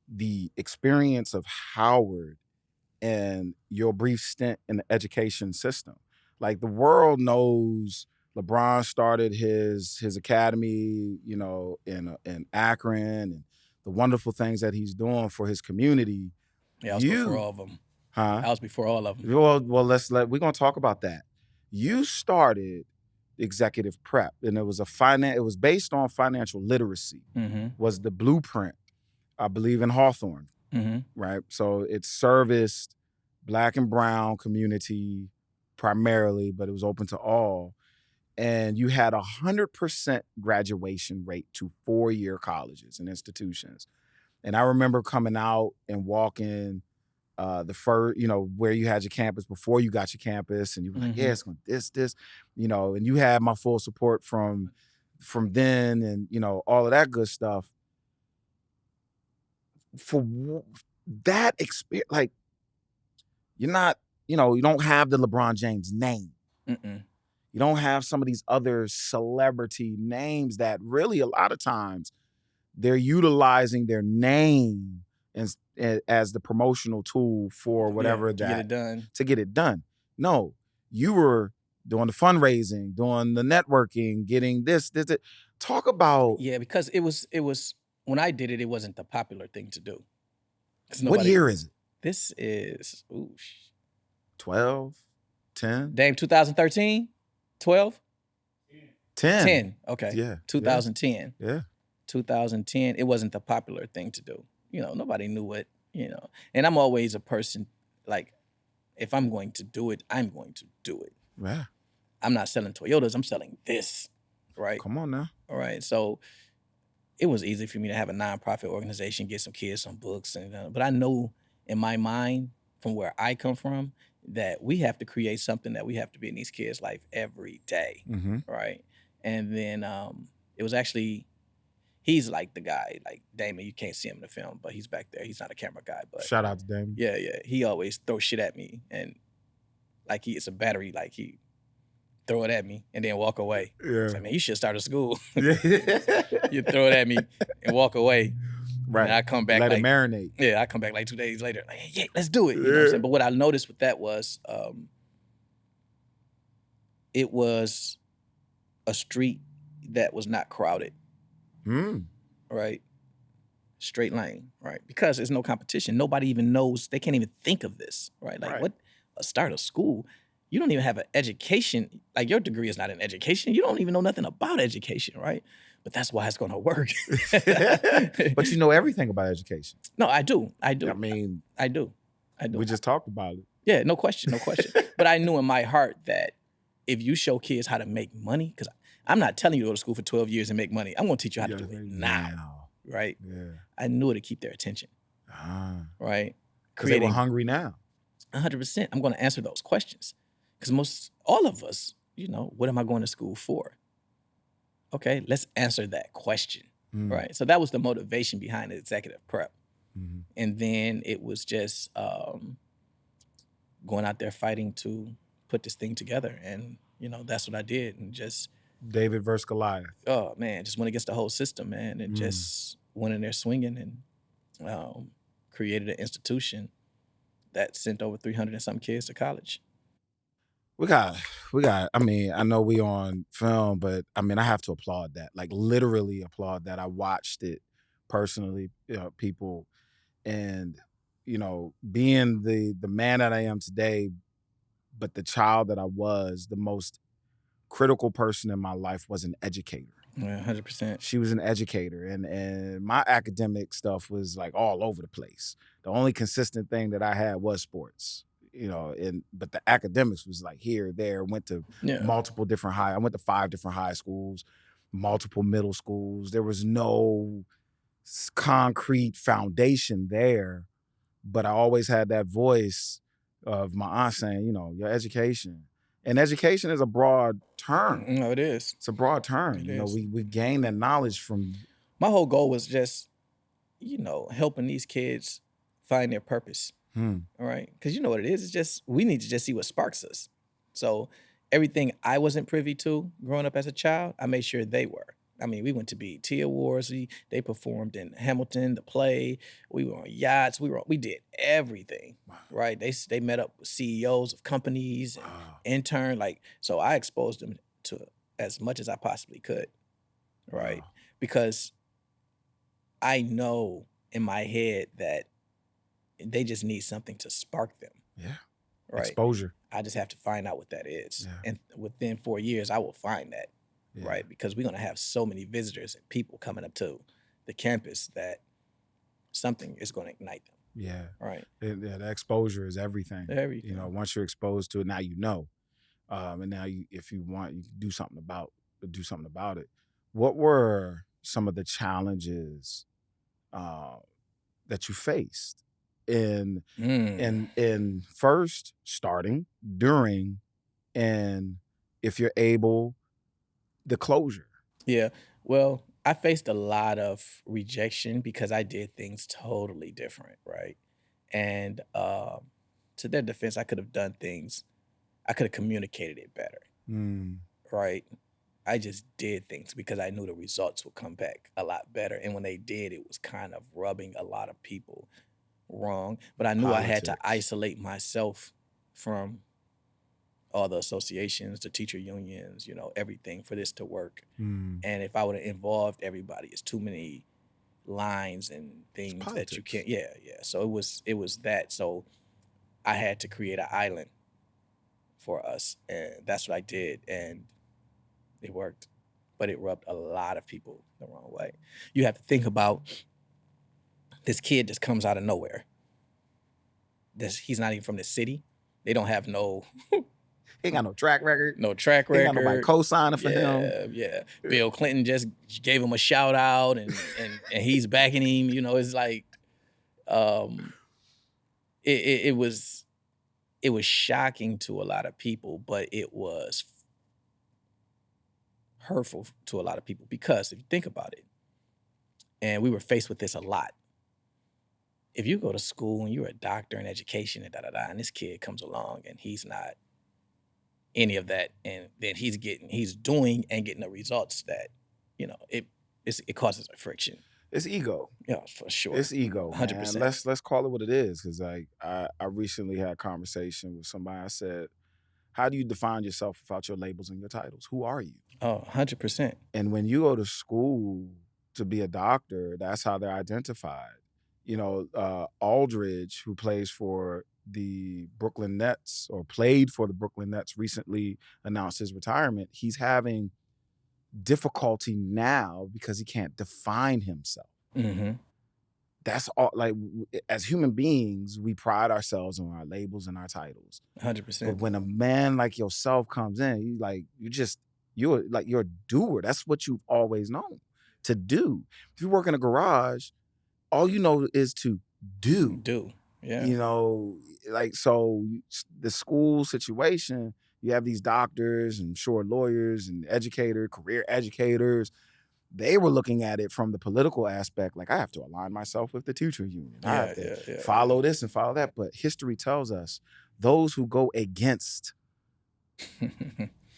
the experience of Howard and your brief stint in the education system. Like the world knows LeBron started his academy, you know, in Akron, and the wonderful things that he's doing for his community. Yeah, I was before all of them. Huh? I was before all of them. Well, we're gonna talk about that. You started executive prep, and it was based on financial literacy. Was the blueprint, I believe, in Hawthorne, right? So it serviced Black and brown community primarily, but it was open to all. And you had 100% graduation rate to 4-year colleges and institutions. And I remember coming out and walking the first, you know, where you had your campus before you got your campus, and you were like, yeah, it's going this, you know, and you had my full support from then, and, you know, all of that good stuff. For that experience, like, you're not, you know, you don't have the LeBron James name. You don't have some of these other celebrity names that really a lot of times they're utilizing their name as the promotional tool for whatever to get it done. No, you were doing the fundraising, doing the networking, getting this. Talk about because it was when I did it, it wasn't the popular thing to do. What year is it? This is 12, 10? Damn, 2013, 12, 10. Okay, yeah, 2010. Yeah, 2010. It wasn't the popular thing to do. You know, nobody knew it. You know, and I'm always a person like, if I'm going to do it, I'm going to do it. Yeah. I'm not selling Toyotas. I'm selling this. Right. Come on now. All right. So it was easy for me to have a nonprofit organization, get some kids some books, but I know in my mind, from where I come from, that we have to create something that we have to be in these kids' life every day, right? And then it was actually, he's like the guy, like Damon, you can't see him in the film, but he's back there. He's not a camera guy, but shout out to Damon. Yeah. He always throws shit at me, and like it's a battery, like he throw it at me and then walk away. Yeah. So, man, you should start a school. You throw it at me and walk away. Right. And I come back Let it marinate. Yeah, I come back like 2 days later. Like, yeah, let's do it. You know what I'm saying? But what I noticed with that was it was a street that was not crowded. Right? Straight lane, right? Because there's no competition. Nobody even knows, they can't even think of this, right? Like what? Start a school. You don't even have an education. Like your degree is not in education. You don't even know nothing about education, right? But that's why it's going to work. But you know everything about education. No, I do. I mean, I do. We just talked about it. Yeah, no question. But I knew in my heart that if you show kids how to make money, because I'm not telling you to go to school for 12 years and make money. I'm going to teach you how to do it now. Right? Yeah. I knew it to keep their attention. Right? Because they were hungry now. 100%. I'm going to answer those questions. Because all of us, you know, what am I going to school for? Okay, let's answer that question, right? So that was the motivation behind the executive prep. And then it was just going out there fighting to put this thing together. And, you know, that's what I did. And just David versus Goliath. Oh man, just went against the whole system, man, and Mm. just went in there swinging and created an institution that sent over 300 and some kids to college. We got, I mean, I know we on film, but I mean, I have to applaud that. Like literally applaud that. I watched it personally, people, and being the man that I am today, but the child that I was, the most critical person in my life was an educator. Yeah, 100%. She was an educator, and my academic stuff was like all over the place. The only consistent thing that I had was sports, but the academics was like here, there. Went to Yeah. multiple different I went to 5 different high schools, multiple middle schools. There was no concrete foundation there, but I always had that voice of my aunt saying, your education. And education is a broad term. No, it is. It's a broad term. It is. We gain that knowledge from. My whole goal was just, helping these kids find their purpose. All right. Because you know what it is? It's just, we need to just see what sparks us. So everything I wasn't privy to growing up as a child, I made sure they were. I mean, we went to BET Awards. They performed in Hamilton, the play. We were on yachts. We did everything, right? They met up with CEOs of companies and intern. So I exposed them to as much as I possibly could, right? Because I know in my head that they just need something to spark them. Yeah. Right. Exposure. I just have to find out what that is. Yeah. And within 4 years, I will find that. Yeah. Right. Because we're going to have so many visitors and people coming up to the campus that something is going to ignite them. Yeah. Right. Yeah, the exposure is everything. Everything. Once you're exposed to it, now you know. And now if you want, you can do something about it. What were some of the challenges that you faced in first, starting, during, and if you're able, the closure? Yeah. Well, I faced a lot of rejection because I did things totally different, right? And to their defense, I could have done things, I could have communicated it better, right? I just did things because I knew the results would come back a lot better. And when they did, it was kind of rubbing a lot of people wrong. But I knew I had to Politics. isolate myself from all the associations, the teacher unions, everything for this to work. And if I would have involved everybody, it's too many lines and things that you politics. can't. Yeah. So it was that. So I had to create an island for us, and that's what I did, and it worked. But it rubbed a lot of people the wrong way. You have to think about this kid just comes out of nowhere. He's not even from the city. They don't have He ain't got no track record. no track He record. ain't got nobody co-signing for him. Yeah. Bill Clinton just gave him a shout out and he's backing him. It's like it was shocking to a lot of people, but it was hurtful to a lot of people because if you think about it, and we were faced with this a lot. If you go to school and you're a doctor in education and and this kid comes along and he's not any of that, and then he's doing and getting the results that, it causes a friction. It's ego. Yeah, for sure. It's ego. 100%. Man. Let's call it what it is. Because I recently had a conversation with somebody. I said, how do you define yourself without your labels and your titles? Who are you? Oh, 100%. And when you go to school to be a doctor, that's how they're identified. Aldridge, who plays for the Brooklyn Nets or played for the Brooklyn Nets, recently announced his retirement. He's having difficulty now because he can't define himself. Mm-hmm. That's all. Like, as human beings, we pride ourselves on our labels and our titles. 100%. But when a man like yourself comes in, you're a doer. That's what you've always known to do. If you work in a garage, all you know is to do. Yeah. So the school situation, you have these doctors and lawyers and career educators. They were looking at it from the political aspect, like I have to align myself with the teacher union. I have to follow this and follow that. But history tells us those who go against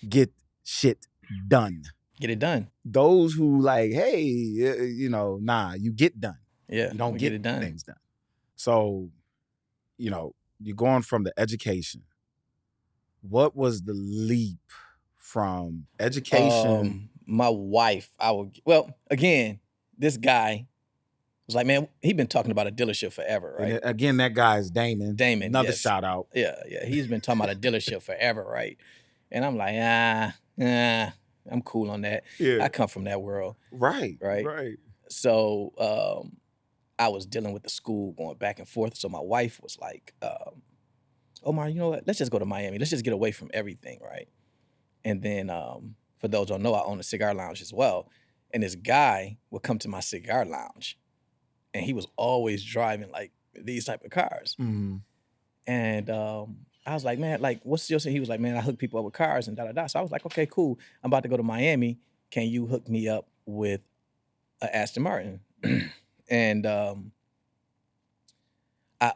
get shit done. Get it done. Those who like, hey, nah, you get done. Yeah, You don't we get it done. things done. So, you're going from the education. What was the leap from education? My wife, again, this guy was like, man, he been talking about a dealership forever, right? And again, that guy is Damon. Damon, Another yes. shout out. Yeah. He's been talking about a dealership forever, right? And I'm like, I'm cool on that. Yeah. I come from that world. Right. Right. So I was dealing with the school going back and forth. So my wife was like, Omar, you know what? Let's just go to Miami. Let's just get away from everything, right? And then for those who don't know, I own a cigar lounge as well. And this guy would come to my cigar lounge, and he was always driving like these type of cars. Mm-hmm. And I was like, man, like, what's your thing? He was like, man, I hook people up with cars and da-da-da. So I was like, okay, cool. I'm about to go to Miami. Can you hook me up with an Aston Martin? And I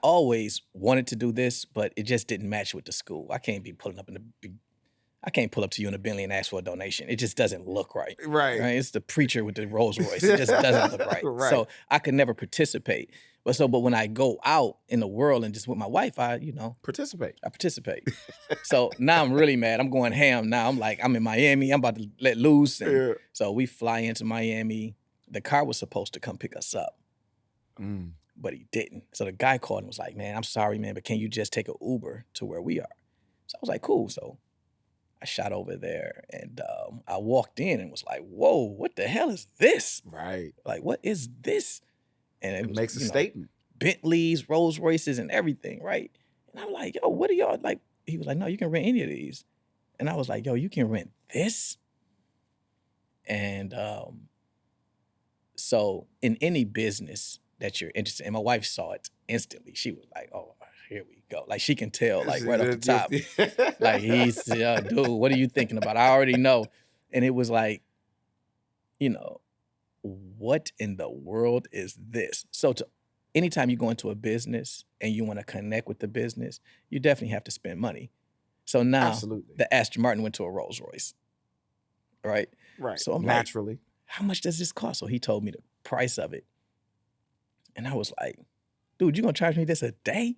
always wanted to do this, but it just didn't match with the school. I can't pull up to you in a Bentley and ask for a donation. It just doesn't look right. Right. It's the preacher with the Rolls Royce. It just doesn't look right. Right. So I could never participate. But when I go out in the world and just with my wife, I Participate. So now I'm really mad. I'm going ham now. I'm like, I'm in Miami. I'm about to let loose. And so we fly into Miami. The car was supposed to come pick us up, but he didn't. So the guy called and was like, man, I'm sorry, man, but can you just take an Uber to where we are? So I was like, cool. So I shot over there, and I walked in and was like, whoa, what the hell is this? Right. Like, what is this? And it makes a statement. Bentleys, Rolls Royces, and everything, right? And I'm like, yo, what are y'all like? He was like, no, you can rent any of these. And I was like, yo, you can rent this? And so in any business that you're interested in, my wife saw it instantly. She was like, oh, here we go. Like, she can tell, like, right off the top. Like, he's, dude, what are you thinking about? I already know. And it was like, what in the world is this? So anytime you go into a business and you want to connect with the business, you definitely have to spend money. So now Absolutely. the Aston Martin went to a Rolls Royce, right? Right. So I'm naturally. like, how much does this cost? So he told me the price of it. And I was like, dude, you gonna charge me this a day?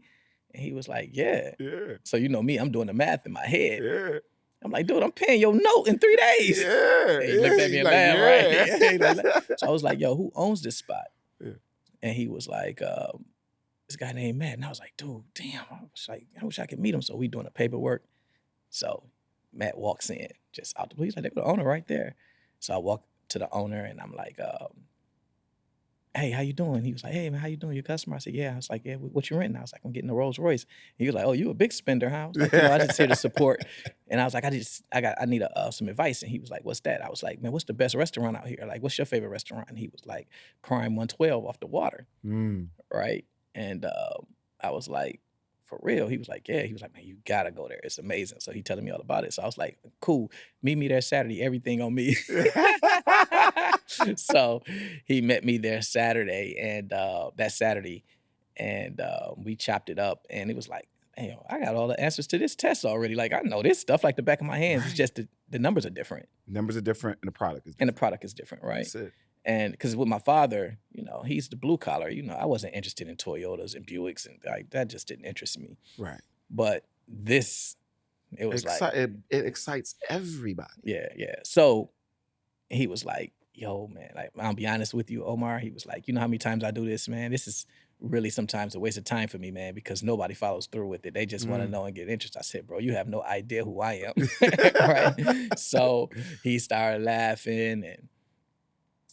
And he was like, yeah. Yeah. So you know me, I'm doing the math in my head. Yeah. I'm like, dude, I'm paying your note in 3 days. Yeah. And he looked at me and laughed, right? So I was like, yo, who owns this spot? Yeah. And he was like, this guy named Matt. And I was like, dude, damn, I wish I could meet him. So we doing the paperwork. So Matt walks in, just out the blue. He's like, the owner right there. So I walk to the owner and I'm like, hey, how you doing? He was like, hey, man, how you doing? Your customer? I said, yeah. I was like, yeah, what you renting? I was like, I'm getting a Rolls Royce. He was like, oh, you a big spender, huh? I was like, I just here to support. And I was like, I need some advice. And he was like, what's that? I was like, man, what's the best restaurant out here? Like, what's your favorite restaurant? And he was like, Prime 112 off the water, right? And I was like, for real? He was like, yeah. He was like, man, you gotta go there. It's amazing. So he telling me all about it. So I was like, cool. Meet me there Saturday. Everything on me. So he met me there Saturday, and we chopped it up, and it was like, damn, I got all the answers to this test already. Like, I know this stuff like the back of my hands. Right. It's just the numbers are different. Numbers are different, and the product is different. And the product is different, right? That's it. And because with my father, he's the blue collar. I wasn't interested in Toyotas and Buicks, and that just didn't interest me. Right. But this, it was it excites everybody. Yeah, yeah. So he was like, yo, man, like, I'll be honest with you, Omar. He was like, you know how many times I do this, man? This is really sometimes a waste of time for me, man, because nobody follows through with it. They just want to know and get interest. I said, bro, you have no idea who I am. Right? So he started laughing,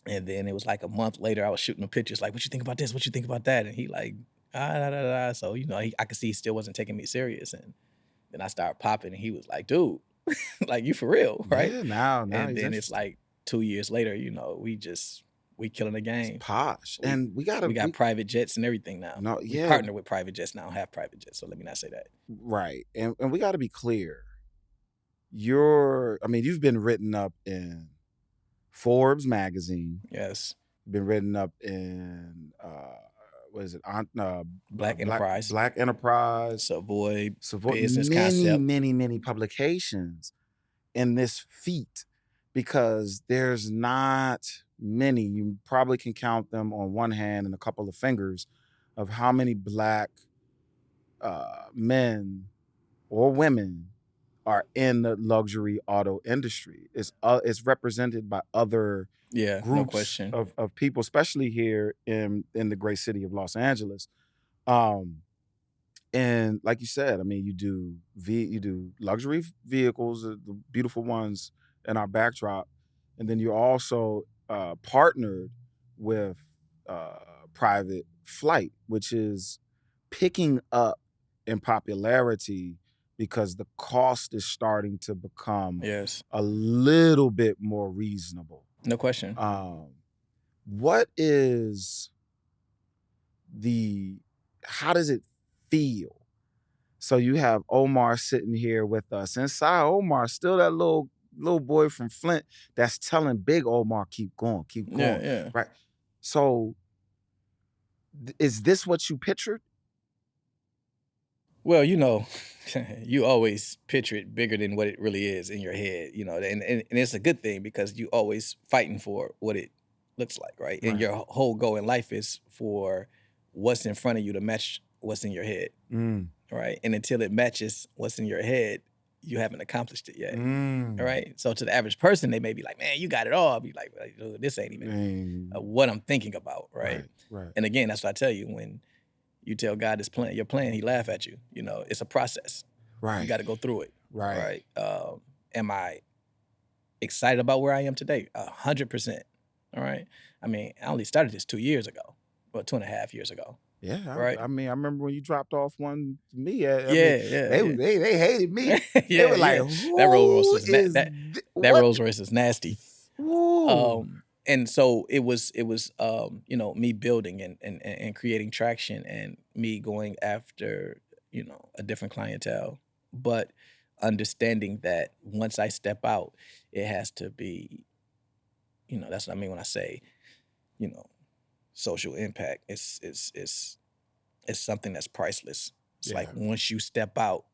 and then it was like a month later, I was shooting him pictures like, what you think about this? What you think about that? And he like, So, I could see he still wasn't taking me serious. And then I started popping, and he was like, dude, like, you for real, right? Yeah, now. And then it's like 2 years later, we killing the game. It's Posh. And we got private jets and everything now. No, yeah. We partner with private jets now, have private jets. So let me not say that. Right. And we got to be clear. You've been written up in Forbes magazine. Yes. Been written up in what is it? Black Enterprise. Black Enterprise. Savoy. Business Concept. Many publications in this feat because there's not many. You probably can count them on one hand and a couple of fingers of how many Black men or women are in the luxury auto industry. It's represented by other Yeah, no groups question. of people, especially here in the great city of Los Angeles. Um, and like you said, I mean, you do luxury vehicles, the beautiful ones in our backdrop, and then you're also partnered with uh, private flight, which is picking up in popularity because the cost is starting to become Yes, a little bit more reasonable. no question. What is how does it feel? So you have Omar sitting here with us. Inside Omar, still that little boy from Flint that's telling big Omar, keep going, Yeah, yeah. right? So is this what you pictured? Well, you always picture it bigger than what it really is in your head, and it's a good thing because you always fighting for what it looks like, right? And Right. your whole goal in life is for what's in front of you to match what's in your head, Mm. right? And until it matches what's in your head, you haven't accomplished it yet, Mm. right? So to the average person, they may be like, "Man, you got it all." I'll be like, "Dude, this ain't even Mm. what I'm thinking about," right? Right. And again, that's what I tell you when you tell God this plan, your plan, He laugh at you. It's a process. You Right. got to go through it. Right. Right. Am I excited about where I am today? 100%. All right. I mean, I only started this 2 years ago, well, 2.5 years ago. Yeah. Right. I mean, I remember when you dropped off one to me. I mean, Yeah. they hated me. They were like, Yeah. That Rolls Royce "Who was is that what?" Rolls Royce is nasty. Ooh. And so it was me building and creating traction and me going after a different clientele, but understanding that once I step out, it has to be, that's what I mean when I say, you know social impact. It's something that's priceless. It's like Yeah. once you step out,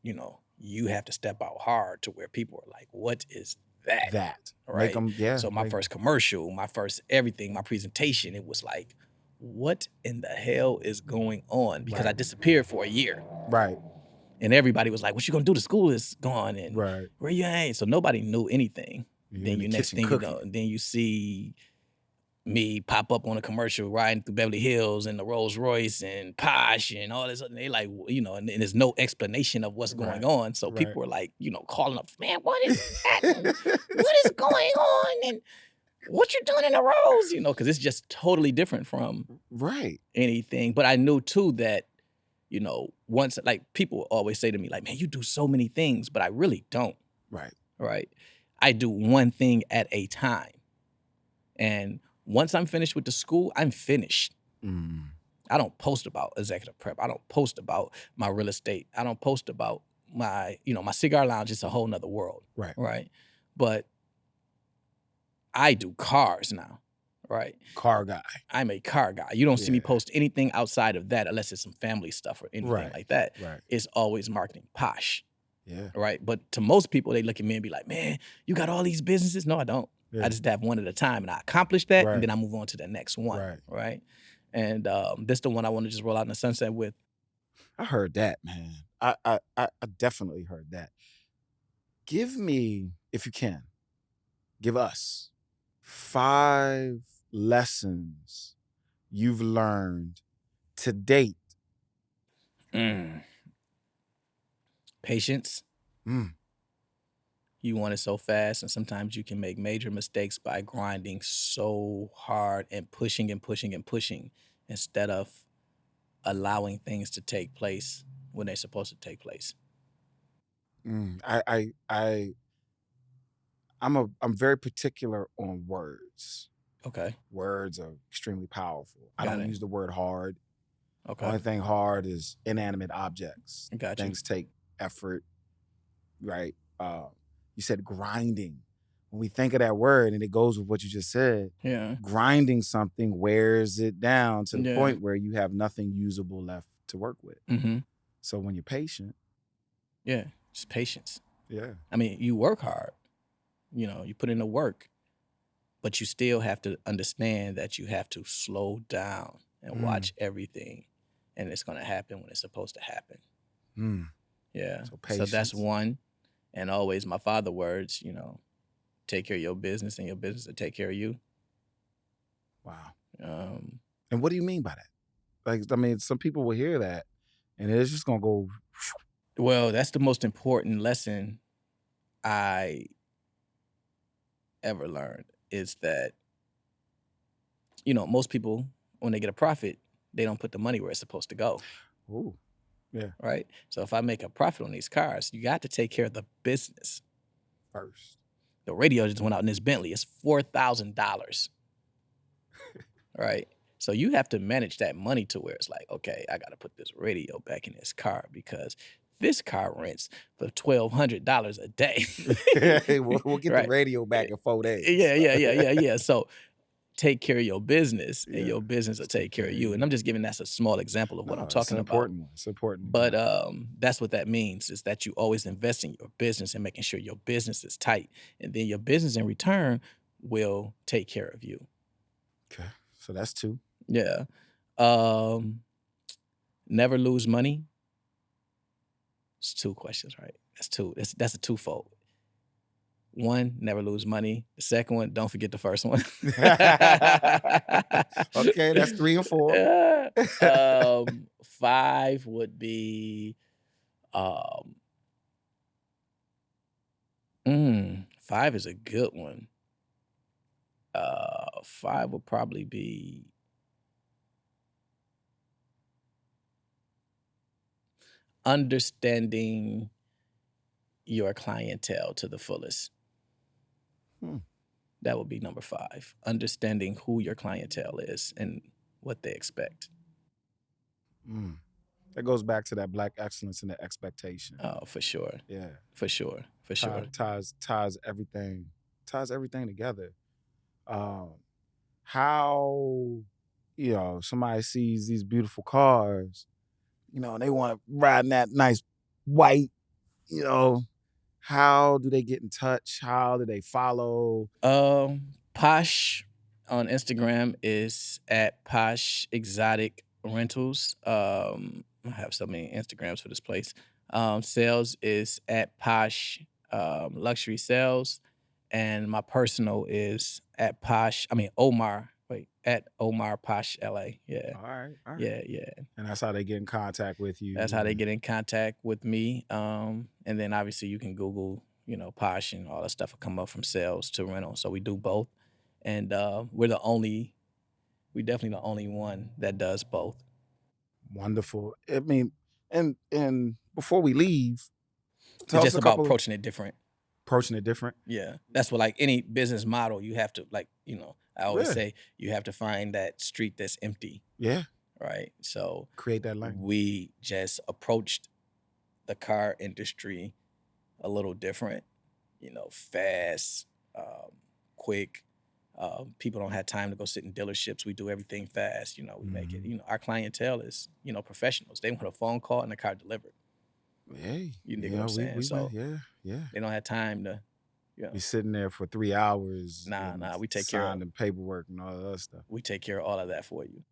you have to step out hard to where people are like, what is that? That. Make Right. them, yeah. So my first commercial, my first everything, my presentation, it was like, what in the hell is going on? Because I Right. disappeared for a year. Right. And everybody was like, what you gonna do? The school is gone and Right. where you at? So nobody knew anything. You're Then in the you next kitchen thing cooking. you know, then you see me pop up on a commercial riding through Beverly Hills and the Rolls Royce and Posh and all this. And they like, and there's no explanation of what's going Right. on. So Right. people were like, calling up, man, what is happening? What is going on? And what you doing in the Rolls? Because it's just totally different from Right. anything. But I knew too that, once, like, people always say to me, like, man, you do so many things, but I really don't. Right. Right. I do one thing at a time. And once I'm finished with the school, I'm finished. Mm. I don't post about executive prep. I don't post about my real estate. I don't post about my cigar lounge. It's a whole nother world. Right. Right. But I do cars now. Right. Car guy. I'm a car guy. You don't see me Yeah. post anything outside of that unless it's some family stuff or anything Right. like that. Right. It's always marketing Posh. Yeah. Right. But to most people, they look at me and be like, man, you got all these businesses? No, I don't. Yeah. I just have one at a time and I accomplish that Right. and then I move on to the next one. Right. Right. And this the one I want to just roll out in the sunset with. I heard that, man. I definitely heard that. Give me, if you can, give us 5 lessons you've learned to date. Patience. Mm. You want it so fast, and sometimes you can make major mistakes by grinding so hard and pushing and pushing and pushing instead of allowing things to take place when they're supposed to take place. I'm very particular on words. Okay. Words are extremely powerful. I Got don't it. use the word hard. Okay. Only thing hard is inanimate objects. Got you. Things take effort, right? You said grinding. When we think of that word and it goes with what you just said, Yeah. grinding something wears it down to the Yeah. point where you have nothing usable left to work with. Mm-hmm. So when you're patient, Yeah. It's patience. yeah, I mean, you work hard, you put in the work, but you still have to understand that you have to slow down and watch everything, and it's going to happen when it's supposed to happen. Yeah. So So that's patience. one. And always my father words, take care of your business and your business will take care of you. Wow. Um, And what do you mean by that? Like, I mean, some people will hear that and it's just gonna go. well, that's the most important lesson I ever learned is that, most people, when they get a profit, they don't put the money where it's supposed to go. Ooh, yeah. Right. So if I make a profit on these cars, you got to take care of the business. First. The radio just went out in this Bentley. It's $4,000. Right. So you have to manage that money to where it's like, okay, I got to put this radio back in this car because this car rents for $1,200 a day. Hey, we'll get the Right. radio back in 4 days. Yeah. So take care of your business and Yeah, your business will take care of you. And I'm just giving that's a small example of what No, I'm talking it's about. important one. It's important. But that's what that means is that you always invest in your business and making sure your business is tight. And then your business in return will take care of you. Okay. So that's 2. Yeah. Never lose money. It's 2 questions, right? That's 2. That's a twofold. 1, never lose money. The second one, don't forget the first one. Okay, that's 3 and 4. 5 would be 5 is a good one. 5 would probably be understanding your clientele to the fullest. That would be number 5. Understanding who your clientele is and what they expect. That goes back to that Black excellence and the expectation. Oh, for sure. Yeah. For sure. Ties everything together. How, somebody sees these beautiful cars, and they want to ride in that nice white, how do they get in touch? How do they follow? Posh on Instagram is at Posh Exotic Rentals. I have so many Instagrams for this place. Sales is at Posh Luxury Sales. And my personal is at Omar Posh LA. Yeah. All right. Yeah. And that's how they get in contact with you. That's how they get in contact with me. And then obviously you can Google, Posh and all that stuff will come up from sales to rental. So we do both. And we're definitely the only one that does both. Wonderful. I mean, and before we leave, It's just about approaching it different. Yeah. That's what, like any business model, you have to I always Yeah. say you have to find that street that's empty. Yeah. Right. So Create that lane. we just approached the car industry a little different, fast, quick. People don't have time to go sit in dealerships. We do everything fast. We make it, our clientele is, professionals. They want a phone call and a car delivered. Hey. You dig what I'm saying? So yeah. they don't have time to, Be sitting there for 3 hours. Nah, we take care of signing paperwork and all that other stuff. We take care of all of that for you.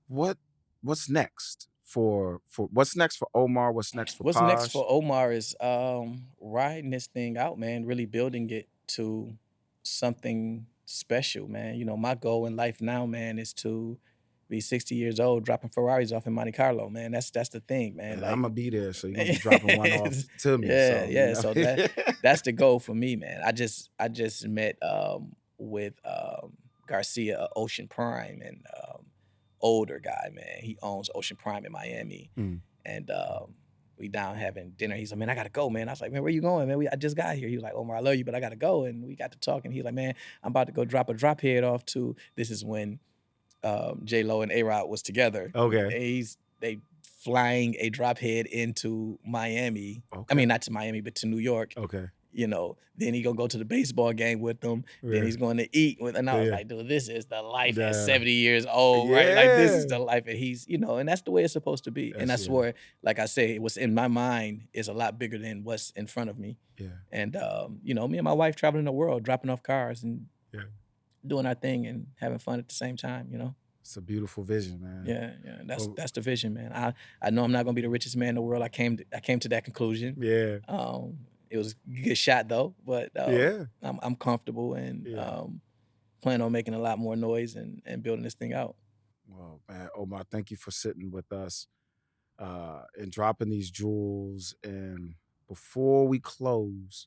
What's next for Omar? What's next for What's Posh? next for Omar is riding this thing out, man, really building it to something special, man. My goal in life now, man, is to be 60 years old dropping Ferraris off in Monte Carlo, man. That's the thing, man. And Like, I'm gonna be there, so you're gonna be dropping one off to me. Yeah. So, So that's the goal for me, man. I just met with Garcia at Ocean Prime, and older guy, man. He owns Ocean Prime in Miami, and we down having dinner. He's like, man, I gotta go, man. I was like, man, where you going, man? I just got here. He was like, Omar, I love you, but I gotta go. And we got to talking. He's like, man, I'm about to go drop a drop head off to. This is when J-Lo and A-Rod was together. Okay. They flying a drop head into Miami. Okay. I mean, not to Miami, but to New York. Okay. then he gonna go to the baseball game with them. Then Yeah. he's going to eat with, and I was Yeah. like, dude, this is the life at Yeah. 70 years old, right? Like this is the Yeah. life, and he's, and that's the way it's supposed to be. And I That's it. swear, like I say, what's in my mind is a lot bigger than what's in front of me. Yeah. And me and my wife traveling the world, dropping off cars and Yeah. doing our thing and having fun at the same time. It's a beautiful vision, man. Yeah. Well, That's the vision, man. I know I'm not gonna be the richest man in the world. I came to that conclusion. yeah. It was a good shot though, but Yeah. I'm comfortable and Yeah. plan on making a lot more noise and building this thing out. Well, man, Omar, thank you for sitting with us and dropping these jewels. And before we close,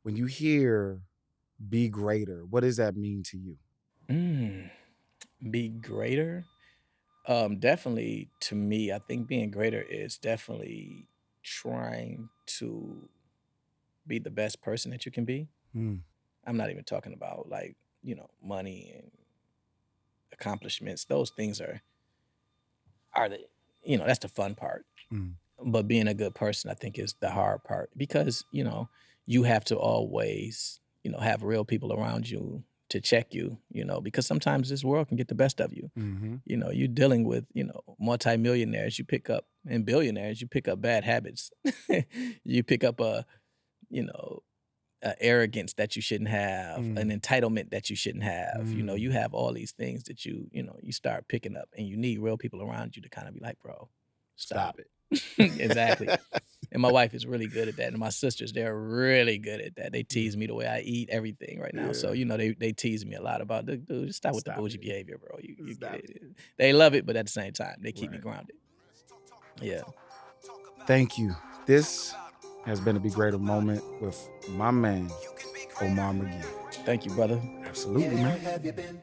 when you hear "be greater," what does that mean to you? Mm, be greater. Definitely to me, I think being greater is definitely trying to be the best person that you can be. Mm. I'm not even talking about like, money and accomplishments. Those things are the, that's the fun part. Mm. But being a good person, I think, is the hard part because, you have to always, have real people around you to check you, because sometimes this world can get the best of you. Mm-hmm. You're dealing with, multimillionaires you pick up and billionaires, you pick up bad habits. You pick up you know, arrogance that you shouldn't have, an entitlement that you shouldn't have. You have all these things that you start picking up, and you need real people around you to kind of be like, bro, stop it. Exactly. And my wife is really good at that, and my sisters, they're really good at that. They tease me the way I eat, everything right now. So they tease me a lot about, dude, just stop with the Stop bougie it. behavior, bro. You Stop get it. They love it, but at the same time, they keep me Right. grounded. Yeah. Thank you. This has been a Be Greater moment with my man, Omar Mcgee. Thank you, brother. Absolutely, man. Have you been